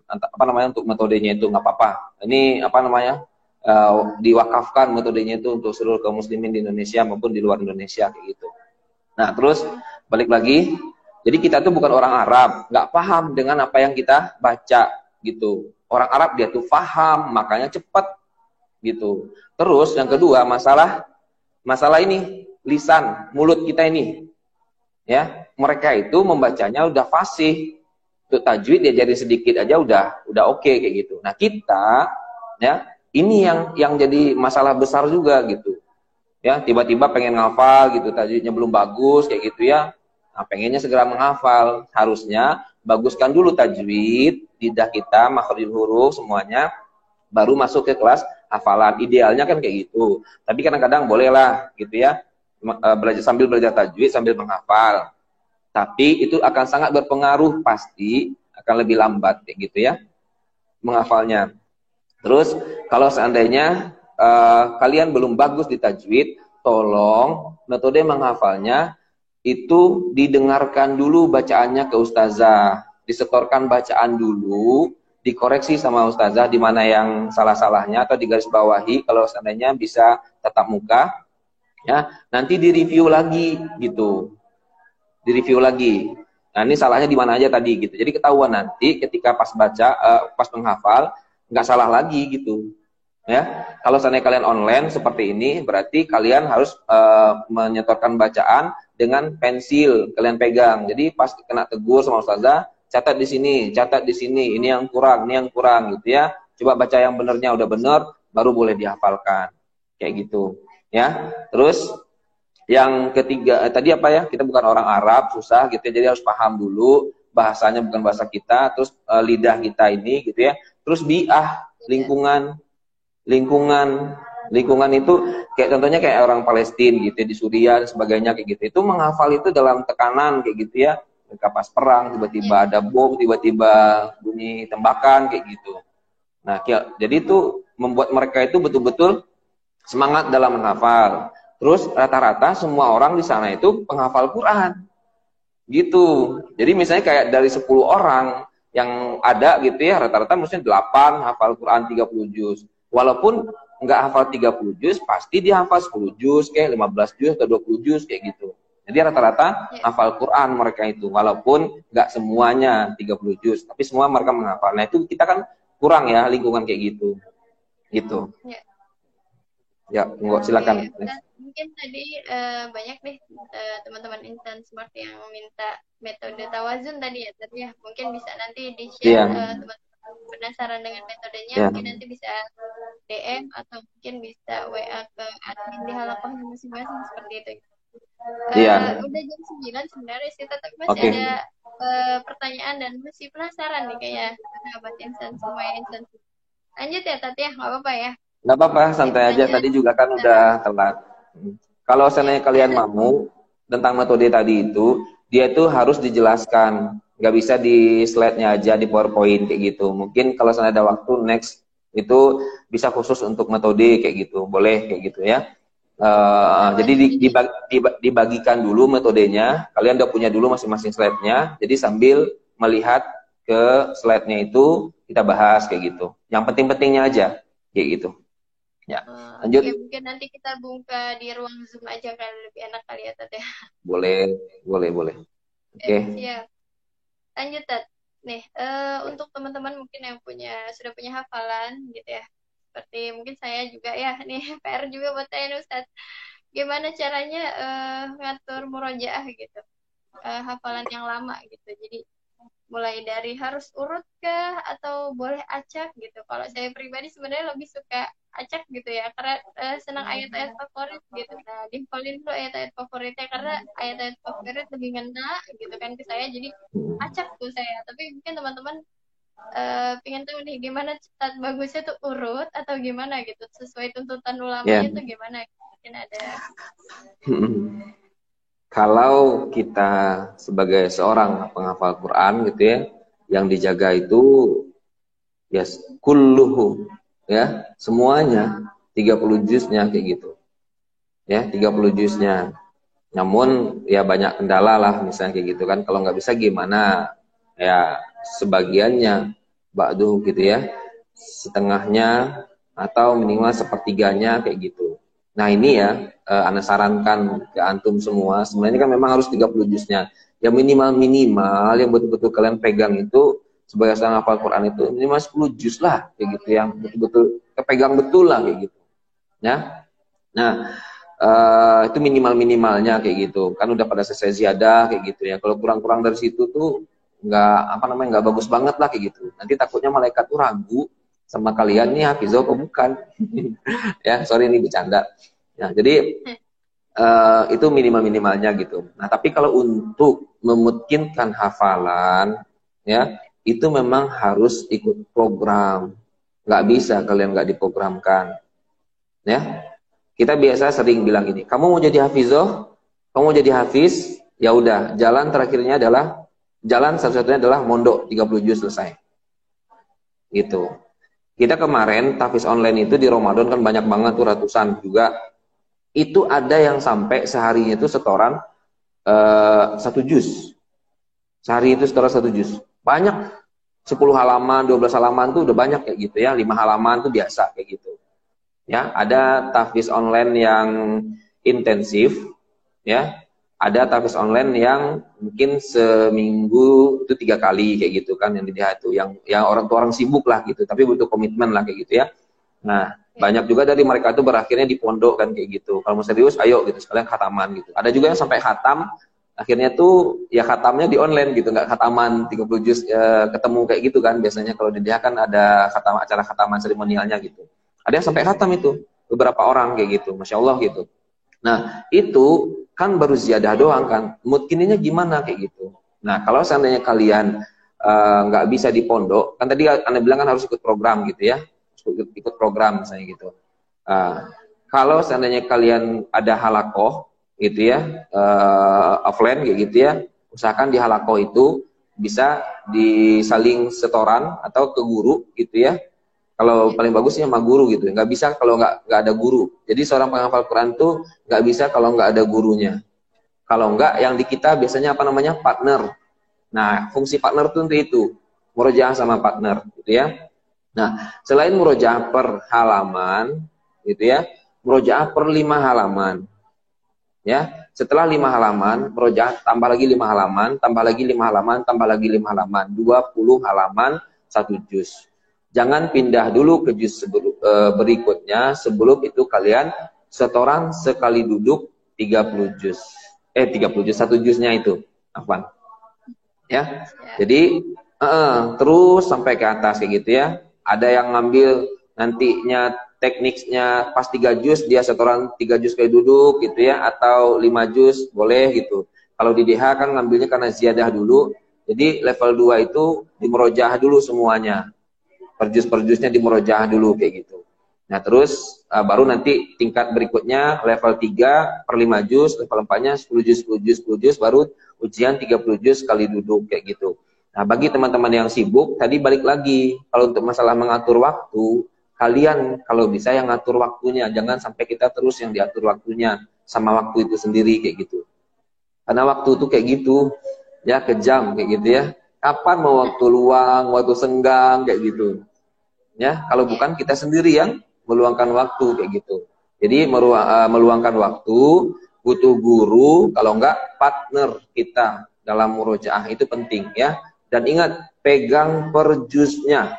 apa namanya untuk metodenya itu nggak apa-apa. Ini apa namanya diwakafkan metodenya itu untuk seluruh kaum muslimin di Indonesia maupun di luar Indonesia kayak gitu. Nah terus balik lagi, jadi kita tuh bukan orang Arab, nggak paham dengan apa yang kita baca gitu. Orang Arab dia tuh paham, makanya cepat gitu. Terus yang kedua masalah ini lisan mulut kita ini, ya mereka itu membacanya udah fasih, untuk tajwid dia jadi sedikit aja udah oke kayak gitu. Nah kita ya ini yang jadi masalah besar juga gitu ya, tiba-tiba pengen ngafal gitu, tajwidnya belum bagus kayak gitu ya. Nah, pengennya segera menghafal, harusnya baguskan dulu tajwid lidah kita, makhrajul huruf semuanya, baru masuk ke kelas hafalan. Idealnya kan kayak gitu, tapi kadang-kadang bolehlah gitu ya, belajar sambil belajar tajwid sambil menghafal, tapi itu akan sangat berpengaruh, pasti akan lebih lambat kayak gitu ya menghafalnya. Terus kalau seandainya kalian belum bagus di tajwid, tolong metode menghafalnya itu didengarkan dulu bacaannya ke ustazah, disetorkan bacaan dulu, dikoreksi sama ustazah di mana yang salah-salahnya atau digarisbawahi kalau seandainya bisa tatap muka, ya nanti direview lagi gitu, direview lagi. Nah ini salahnya di mana aja tadi gitu. Jadi ketahuan nanti ketika pas baca, pas menghafal nggak salah lagi gitu. Ya, kalau seandainya kalian online seperti ini, berarti kalian harus menyetorkan bacaan dengan pensil kalian pegang. Jadi pas kena tegur sama ustazah, catat di sini, ini yang kurang gitu ya. Coba baca yang benernya udah bener, baru boleh dihafalkan. Kayak gitu. Ya. Terus yang ketiga, tadi apa ya? Kita bukan orang Arab, susah gitu ya. Jadi harus paham dulu bahasanya bukan bahasa kita, terus lidah kita ini gitu ya. Terus lingkungan lingkungan lingkungan itu kayak contohnya kayak orang Palestina gitu ya, di Suriah dan sebagainya kayak gitu. Itu menghafal itu dalam tekanan kayak gitu ya. Mereka pas perang tiba-tiba ada bom, tiba-tiba bunyi tembakan kayak gitu. Nah, jadi itu membuat mereka itu betul-betul semangat dalam menghafal. Terus rata-rata semua orang di sana itu penghafal Quran. Gitu. Jadi misalnya kayak dari 10 orang yang ada gitu ya, rata-rata mungkin 8 hafal Quran 30 juz. Walaupun nggak hafal 30 juz, pasti dia hafal 10 juz, kayak 15 juz atau 20 juz kayak gitu. Jadi rata-rata hafal Quran mereka itu, walaupun nggak semuanya 30 juz, tapi semua mereka menghafal. Nah itu kita kan kurang ya lingkungan kayak gitu. Gitu. Ya, enggak silakan. Dan mungkin tadi banyak deh teman-teman insan smart yang minta metode tawazun tadi ya, tapi ya mungkin bisa nanti di-share teman-teman penasaran dengan metodenya, mungkin nanti bisa DM atau mungkin bisa WA ke admin di halakohnya masing-masing seperti itu. Udah jam 9 sebenarnya sih, tapi masih ada pertanyaan dan masih penasaran nih kayak sahabat insan semua insan. Lanjut ya Tati ya, nggak apa-apa ya? Nggak apa-apa, santai aja. Tadi juga kan udah telat. Kalau seandainya kalian mau tentang metode tadi itu, dia itu harus dijelaskan. Nggak bisa di slide-nya aja, di PowerPoint kayak gitu. Mungkin kalau seandainya ada waktu, next itu bisa khusus untuk metode kayak gitu. Boleh kayak gitu ya. Jadi dibagikan dulu metodenya. Kalian udah punya dulu masing-masing slide-nya. Jadi sambil melihat ke slide-nya itu, kita bahas kayak gitu. Yang penting-pentingnya aja kayak gitu. Ya, lanjut. Ya, mungkin nanti kita buka di ruang Zoom aja kan lebih enak kali ya Tat ya. Boleh. Oke. Siap. Lanjut Tat. Nih, untuk teman-teman mungkin yang sudah punya hafalan gitu ya. Seperti mungkin saya juga ya, nih PR juga buat saya nih Ustaz. gimana caranya ngatur murojaah gitu, hafalan yang lama gitu. Jadi mulai dari harus urut kah atau boleh acak gitu. Kalau saya pribadi sebenarnya lebih suka acak gitu ya, karena senang ayat-ayat favorit gitu. Nah, dihafalin dulu ayat-ayat favoritnya karena ayat-ayat favorit lebih ngena gitu kan ke saya. Jadi acak tuh saya. Tapi mungkin teman-teman pengen tahu nih gimana bagusnya tuh urut atau gimana gitu sesuai tuntutan Ya. ulamanya tuh gimana? Mungkin ada. Kalau kita sebagai seorang penghafal Quran gitu ya, yang dijaga itu ya kulluhu ya, semuanya 30 juznya kayak gitu. Ya, 30 juznya. Namun ya banyak kendala lah misalnya kayak gitu kan. Kalau nggak bisa gimana? Ya sebagiannya ba'du gitu ya. Setengahnya atau minimal sepertiganya kayak gitu. Nah ini ya, Anda sarankan ke antum semua, sebenarnya kan memang harus 30 juznya. Yang minimal yang betul-betul kalian pegang itu sebagai seorang hafal Quran itu minimal 10 juz lah kayak gitu, yang betul-betul kepegang betul lah kayak gitu. Ya. Nah, itu minimalnya kayak gitu. Kan udah pada selesai ziyadah kayak gitu ya. Kalau kurang-kurang dari situ tuh nggak bagus banget lah kayak gitu. Nanti takutnya malaikat tuh ragu sama kalian nih hafizah atau bukan. Ya, sorry ini bercanda. Ya, jadi itu minimalnya gitu. Nah, tapi kalau untuk memungkinkan hafalan ya, itu memang harus ikut program. Nggak bisa kalian nggak diprogramkan. Ya, kita biasa sering bilang ini, kamu mau jadi hafizoh, kamu mau jadi hafiz, ya udah, jalan terakhirnya adalah, jalan satu-satunya adalah mondok 30 juz selesai. Gitu. Kita kemarin tahfiz online itu di Ramadan kan banyak banget tuh, ratusan juga. Itu ada yang sampai seharinya itu setoran 1 juz. Sehari itu setoran 1 juz. Banyak, 10 halaman, 12 halaman tuh udah banyak kayak gitu ya, 5 halaman tuh biasa kayak gitu. Ya, ada tahfiz online yang intensif, ya, ada tahfiz online yang mungkin seminggu itu 3 kali kayak gitu kan, yang dilihat itu, yang orang tua orang sibuk lah gitu, tapi butuh komitmen lah kayak gitu ya. Nah, banyak juga dari mereka itu berakhirnya di pondok kan kayak gitu. Kalau mau serius, ayo gitu sekalian khataman gitu. Ada juga yang sampai khatam, akhirnya tuh ya khatamnya di online gitu, nggak khataman 30 juz ketemu kayak gitu kan. Biasanya kalau di dia kan ada khatam, acara khataman seremonialnya gitu. Ada yang sampai khatam itu, beberapa orang kayak gitu, Masya Allah gitu. Nah, itu kan baru ziyadah doang kan, mungkinnya gimana kayak gitu. Nah, kalau seandainya kalian nggak bisa di pondok, kan tadi Anda bilang kan harus ikut program gitu ya, ikut program misalnya gitu. Kalau seandainya kalian ada halakoh gitu ya, offline kayak gitu ya, usahakan di halakoh itu bisa disaling setoran atau ke guru gitu ya. Kalau paling bagusnya sama guru gitu, nggak bisa kalau nggak ada guru. Jadi seorang penghafal Quran tuh nggak bisa kalau nggak ada gurunya. Kalau nggak, yang di kita biasanya apa namanya, partner. Nah, fungsi partner tuh untuk itu, murojaah sama partner, gitu ya. Nah, selain murojaah per halaman, gitu ya, murojaah per 5 halaman. Ya, setelah 5 halaman, murojaah tambah lagi 5 halaman, tambah lagi 5 halaman, tambah lagi 5 halaman, 20 halaman 1 juz. Jangan pindah dulu ke juz berikutnya, sebelum itu kalian setoran sekali duduk 30 juz. 30 juz, 1 juznya itu. Apaan? Ya. Jadi terus sampai ke atas kayak gitu ya. Ada yang ngambil nantinya tekniknya pas 3 juz dia setoran 3 juz kayak duduk gitu ya, atau 5 juz boleh gitu. Kalau di DH kan ngambilnya karena ziyadah dulu. Jadi level 2 itu dimurojaah dulu semuanya. Per juznya dimurojaah dulu kayak gitu. Nah, terus baru nanti tingkat berikutnya level 3 per 5 juz, level 4-nya 10 juz, 10 juz, 10 juz, baru ujian 30 juz sekali duduk kayak gitu. Nah, bagi teman-teman yang sibuk, tadi balik lagi, kalau untuk masalah mengatur waktu, kalian kalau bisa yang ngatur waktunya, jangan sampai kita terus yang diatur waktunya sama waktu itu sendiri kayak gitu. Karena waktu itu kayak gitu, ya kejam kayak gitu ya. Kapan mau waktu luang, waktu senggang kayak gitu. Ya, kalau bukan kita sendiri yang meluangkan waktu kayak gitu. Jadi meluangkan waktu, butuh guru, kalau enggak partner kita dalam murojaah itu penting ya. Dan ingat, pegang per juznya.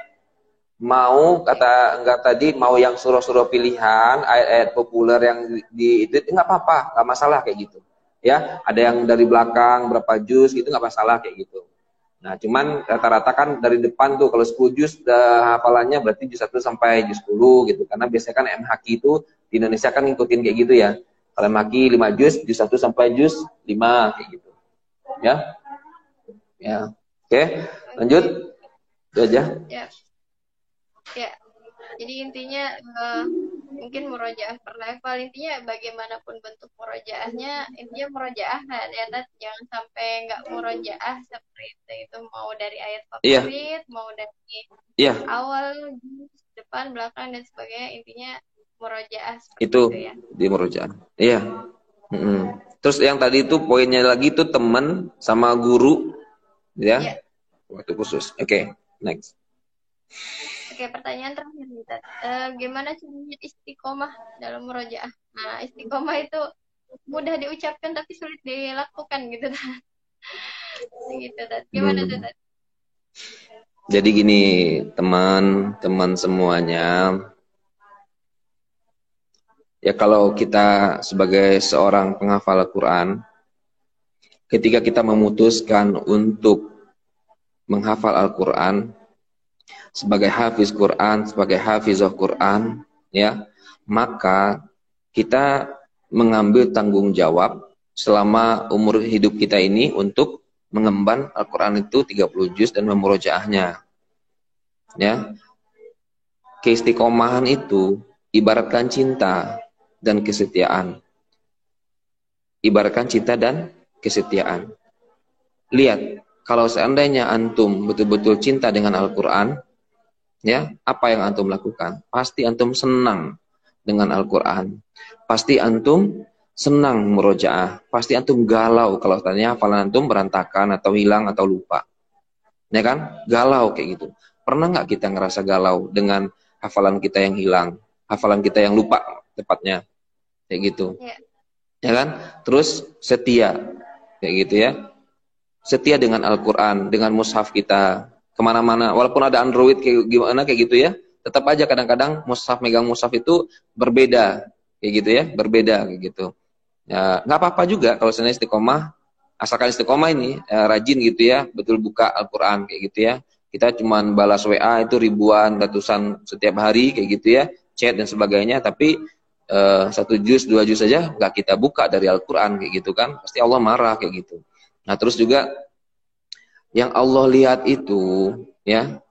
mau kata enggak tadi mau yang surah-surah pilihan ayat-ayat populer yang di itu nggak apa-apa, nggak masalah kayak gitu ya. Ada yang dari belakang berapa juz gitu nggak masalah kayak gitu. Nah cuman rata-rata kan dari depan tuh kalau 10 juz hafalannya berarti juz 1 sampai juz 10 gitu, karena biasanya kan MHQ itu di Indonesia kan ngikutin kayak gitu ya. Kalau MHQ 5 juz 1 sampai juz 5 kayak gitu ya. Ya oke, lanjut Oke. itu aja. Ya, ya. Jadi intinya mungkin murojaah per level, intinya bagaimanapun bentuk murojaahnya, intinya murojaah kan ya Tat. Jangan sampai nggak murojaah seperti itu, mau dari ayat Iya, favorit, mau dari iya, awal, depan, belakang dan sebagainya, intinya murojaah seperti itu itu ya. di Murojaah. Iya. Mm-mm. Terus yang tadi itu poinnya lagi itu teman sama guru, Ya. ya, waktu khusus. Oke, next. Oke, pertanyaan terakhir nih Tat. Gimana caranya istiqomah dalam murojaah? Nah, istiqomah itu mudah diucapkan tapi sulit dilakukan gitu Tat. Gitu Tat. Gimana tuh Hmm. Tat? Jadi gini, teman-teman semuanya, ya kalau kita sebagai seorang penghafal Al-Quran, ketika kita memutuskan untuk menghafal Al-Quran, sebagai hafiz Quran, sebagai hafizah Quran, ya, maka kita mengambil tanggung jawab selama umur hidup kita ini untuk mengemban Al-Quran itu 30 juz dan memurojaahnya. Ya, keistiqomahan itu ibaratkan cinta dan kesetiaan. Ibaratkan cinta dan kesetiaan. Lihat, kalau seandainya antum betul-betul cinta dengan Al-Quran, ya, apa yang antum lakukan? Pasti antum senang dengan Al-Quran. Pasti antum senang murojaah. Pasti antum galau kalau tanya hafalan antum berantakan atau hilang atau lupa. Ya kan? Galau kayak gitu. Pernah nggak kita ngerasa galau dengan hafalan kita yang hilang, hafalan kita yang lupa tepatnya, kayak gitu. Ya, Ya kan? Terus setia, kayak gitu ya. Setia dengan Al-Quran, dengan mushaf kita kemana-mana, walaupun ada Android kayak gimana kayak gitu ya, tetap aja kadang-kadang mushaf, megang mushaf itu berbeda, kayak gitu ya, berbeda kayak gitu. Ya, nggak apa-apa juga kalau sebenarnya istiqomah, asalkan istiqomah ini rajin gitu ya, betul buka Al-Quran kayak gitu ya. Kita cuman balas WA itu ribuan, ratusan setiap hari kayak gitu ya, chat dan sebagainya, tapi 1 juz, 2 juz saja nggak kita buka dari Al-Quran kayak gitu kan, pasti Allah marah kayak gitu. Nah terus juga yang Allah lihat itu ya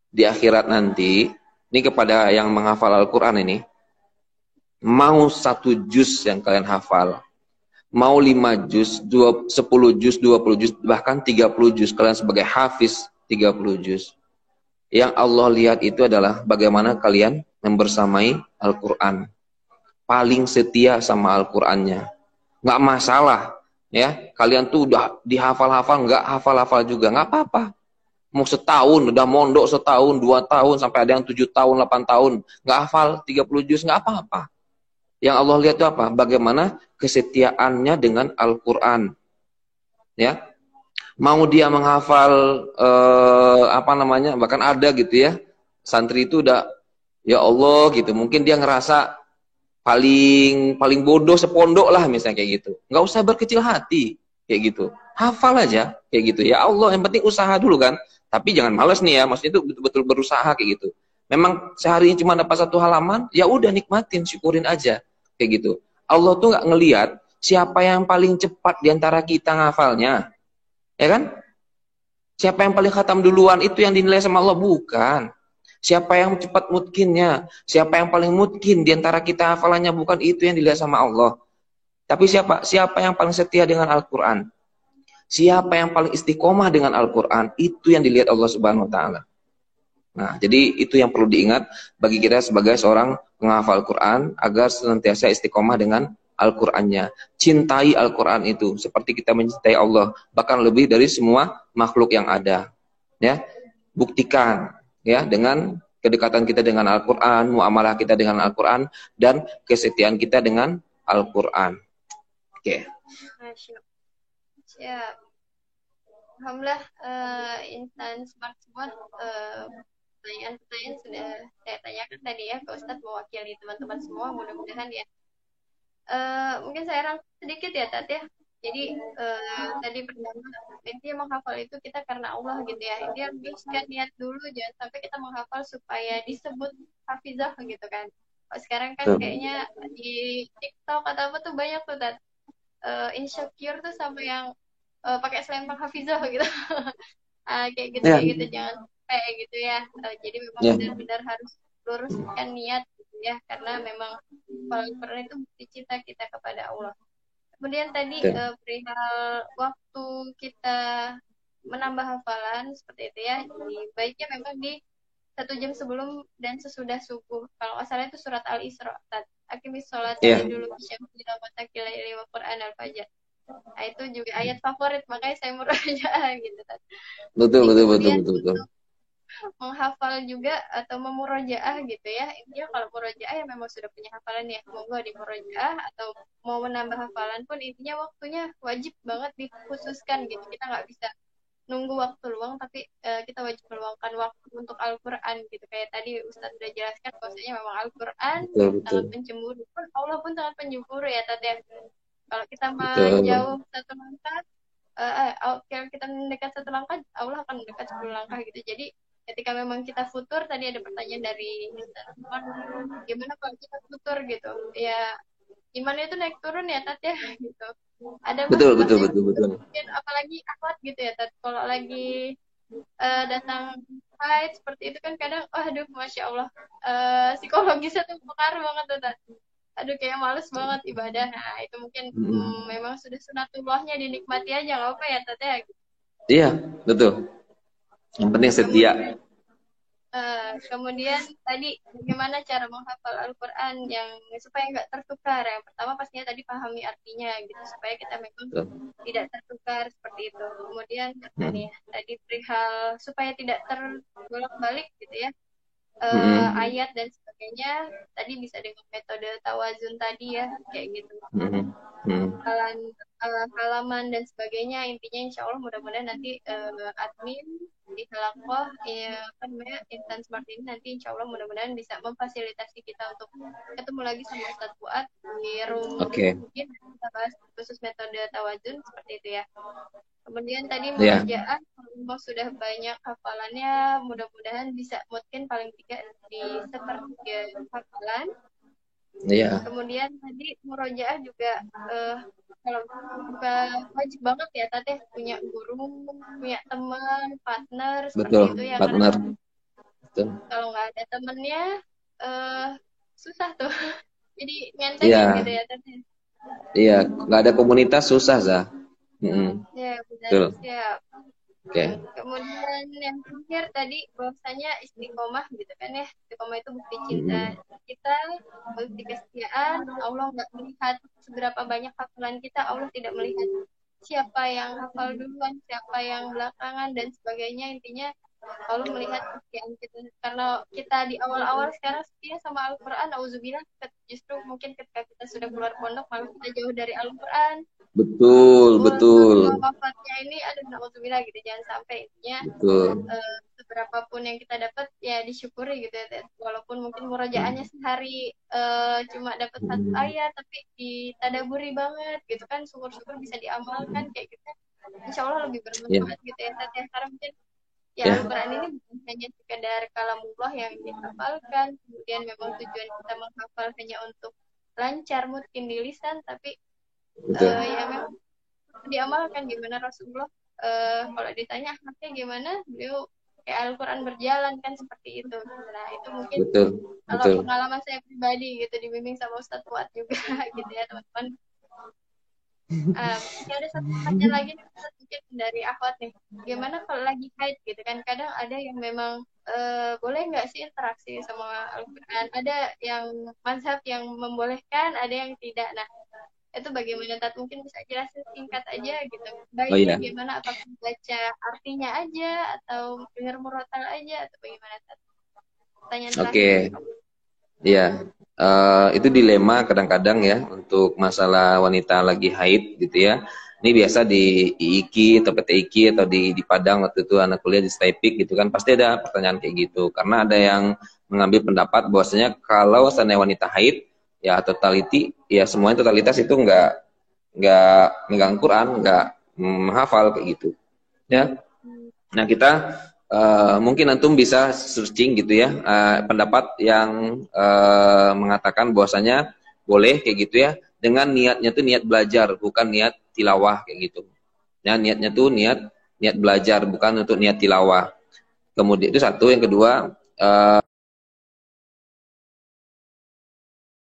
di akhirat nanti, ini kepada yang menghafal Al-Quran ini, mau 1 juz yang kalian hafal, mau 5 juz, 10 juz, 20 juz, bahkan 30 juz, kalian sebagai hafiz 30 juz. Yang Allah lihat itu adalah bagaimana kalian membersamai Al-Quran. Paling setia sama Al-Qurannya. Nggak masalah. Ya, kalian tuh udah dihafal-hafal, nggak hafal-hafal juga, nggak apa-apa. Mau setahun, udah mondok setahun, 2 tahun, sampai ada yang 7 tahun, 8 tahun, nggak hafal 30 juz, nggak apa-apa. Yang Allah lihat itu apa? Bagaimana kesetiaannya dengan Al-Quran. Ya, mau dia menghafal apa namanya, bahkan ada gitu ya, santri itu udah, ya Allah gitu, mungkin dia ngerasa paling paling bodoh sepondok lah misalnya kayak gitu. Nggak usah berkecil hati kayak gitu. Hafal aja kayak gitu. Ya Allah, yang penting usaha dulu kan. Tapi jangan males nih ya, maksudnya itu betul-betul berusaha kayak gitu. Memang sehari cuma dapat 1 halaman, ya udah nikmatin, syukurin aja kayak gitu. Allah tuh nggak ngelihat siapa yang paling cepat diantara kita ngafalnya, ya kan? Siapa yang paling khatam duluan itu yang dinilai sama Allah, bukan. Siapa yang cepat mutkinnya, siapa yang paling mutkin di antara kita hafalannya, bukan itu yang dilihat sama Allah. Tapi siapa? Siapa yang paling setia dengan Al-Quran? Siapa yang paling istiqomah dengan Al-Quran? Itu yang dilihat Allah Subhanahu Wa Taala. Nah, jadi itu yang perlu diingat bagi kita sebagai seorang penghafal Quran agar senantiasa istiqomah dengan Al-Qurannya. Cintai Al-Quran itu seperti kita mencintai Allah, bahkan lebih dari semua makhluk yang ada. Ya, buktikan ya dengan kedekatan kita dengan Al-Quran, muamalah kita dengan Al-Quran, dan kesetiaan kita dengan Al-Quran. Oke. siap. Siap. Alhamdulillah, insan smart semua pertanyaan-pertanyaan sudah saya tanyakan tadi ya ke Ustadz mewakili teman-teman semua, mudah-mudahan ya. Mungkin saya rangkum sedikit ya Tat ya. Jadi tadi pertama intinya menghafal itu kita karena Allah gitu ya. Intinya luruskan niat dulu, jangan sampai kita menghafal supaya disebut hafizah gitu kan. Kalau sekarang kan Betul. kayaknya di TikTok atau apa tuh banyak tuh Tat. Insecure tuh sampai yang pakai selempang hafizah gitu. Kayak gitu Ya, kayak gitu jangan sampai gitu ya. Jadi memang ya, benar-benar harus luruskan niat gitu ya, karena memang paling Quran itu bukti cinta kita kepada Allah. Kemudian tadi betul. perihal waktu kita menambah hafalan seperti itu ya. Jadi baiknya memang di 1 jam sebelum dan sesudah subuh. Kalau nggak salah itu surat Al-Isra. Akimis sholat Iya, dulu syamsi wa takilai wa Quran al-fajr. Nah, itu juga ayat favorit, makanya saya murojaah gitu. betul, Jadi betul, betul, kemudian betul, betul. menghafal juga atau memurojaah gitu ya. Intinya kalau murojaah ya memang sudah punya hafalan ya, monggo di murojaah, atau mau menambah hafalan pun intinya waktunya wajib banget dikhususkan gitu. Kita nggak bisa nunggu waktu luang, tapi kita wajib meluangkan waktu untuk Al-Quran gitu. Kayak tadi Ustadz sudah jelaskan bahwasanya memang Al-Quran Betul, betul. sangat pencemburu, pun Allah pun sangat pencemburu ya Tadi ya. Kalau kita Betul. menjauh 1 langkah, kalau kita mendekat 1 langkah, Allah akan mendekat 10 langkah gitu. Jadi ketika memang kita futur, tadi ada pertanyaan dari teman, gimana kalau kita futur gitu? Ya imannya itu naik turun ya Tat ya gitu. Ada Betul, betul, masa-masa yang betul, betul. mungkin apalagi akhwat gitu ya Tat. Kalau lagi datang haid seperti itu kan kadang, aduh masya Allah, psikologisnya tuh pengaruh banget tuh Tat. Aduh kayak males banget ibadah. Nah itu mungkin Mm-mm. memang sudah sunatullahnya, dinikmati aja nggak apa ya Tat ya. Iya, betul. Yang penting setia. Kemudian kemudian tadi bagaimana cara menghafal Al-Quran yang supaya nggak tertukar. Yang pertama pastinya tadi pahami artinya gitu supaya kita memang Betul. tidak tertukar seperti itu. Kemudian Mm. nih tadi perihal supaya tidak terbolak-balik gitu ya, Mm-mm. ayat dan sebagainya. Tadi bisa dengan metode tawazun tadi ya kayak gitu. Mm-mm. Mm. Halan, halaman dan sebagainya, intinya insya Allah mudah-mudahan nanti admin di Halakoh ya apa namanya insan smart ini nanti insya Allah mudah-mudahan bisa memfasilitasi kita untuk ketemu lagi sama Ustadz Fuad di room Oke. mungkin kita bahas khusus metode tawazun seperti itu ya. Kemudian tadi Ya. murojaah, kalau memang sudah banyak hafalannya, mudah-mudahan bisa mungkin paling tidak di sepertiga hafalan. Iya. Kemudian tadi murojaah juga kalau bukan wajib banget ya Tante punya guru, punya teman, partner seperti Betul. itu ya, karena Partner. Betul. kalau nggak ada temennya eh susah tuh. Jadi nyantengin gitu Iya. ya Tante. Iya. Nggak ada komunitas susah, Zah. Mm-mm. Ya benar, Betul. siap. Oke. Kemudian yang terakhir tadi bahwasanya istiqomah gitu kan ya. Istiqomah itu bukti cinta Mm-mm. kita, bukti kesetiaan. Allah nggak melihat seberapa banyak hafalan kita, Allah tidak melihat siapa yang hafal duluan, siapa yang belakangan dan sebagainya. Intinya Allah melihat kesetiaan kita. Karena kita di awal-awal sekarang setia sama Al-Quran, auzubillah, justru mungkin ketika kita sudah keluar pondok malah kita jauh dari Al-Quran. Betul, Sebelum betul. wafatnya ini ada nauzubillah gitu, jangan sampai intinya Betul. seberapa pun yang kita dapat ya disyukuri gitu ya Ted. Walaupun mungkin murojaahnya sehari cuma dapat satu Mm-mm. ayat tapi ditadaburi banget gitu kan, syukur-syukur bisa diamalkan kayak gitu, insya Allah lebih Ya. bermanfaat gitu ya Ted ya. Karena mungkin ya Ya. Al-Quran ini bukan hanya sekedar kalamullah yang dihafalkan, kemudian memang tujuan kita menghafal hanya untuk lancar mungkin di lisan, tapi Betul. ya memang diamalkan. Gimana Rasulullah kalau ditanya anaknya gimana, beliau kayak Al-Quran berjalan kan seperti itu. Nah itu mungkin Betul. kalau Betul. pengalaman saya pribadi gitu, dibimbing sama Ustadz Fuad juga gitu ya teman-teman. Ini ada satu pertanyaan lagi nih, Ustadz, mungkin dari akhwat nih, gimana kalau lagi haid gitu kan, kadang ada yang memang boleh nggak sih interaksi sama Al-Quran, ada yang mazhab yang membolehkan, ada yang tidak. Nah itu bagaimana Tat, mungkin bisa jelasin singkat aja gitu, Oh baiknya iya. gimana, apakah baca artinya aja atau dengar murotal aja atau bagaimana Tat? Pertanyaan terakhir Oke. untuk kamu. Iya. Itu dilema kadang-kadang ya untuk masalah wanita lagi haid gitu ya. Ini biasa di IIKI atau PT IKI atau di Padang waktu itu anak kuliah di Stepik gitu kan, pasti ada pertanyaan kayak gitu. Karena ada yang mengambil pendapat bahwasanya kalau seandainya wanita haid ya totality ya semuanya totalitas itu nggak megang Quran, nggak menghafal kayak gitu. Ya. Nah kita mungkin antum bisa searching gitu ya pendapat yang mengatakan bahwasanya boleh kayak gitu ya dengan niatnya tuh niat belajar bukan niat tilawah kayak gitu. Ya niatnya tuh niat belajar bukan untuk niat tilawah. Kemudian itu satu, yang kedua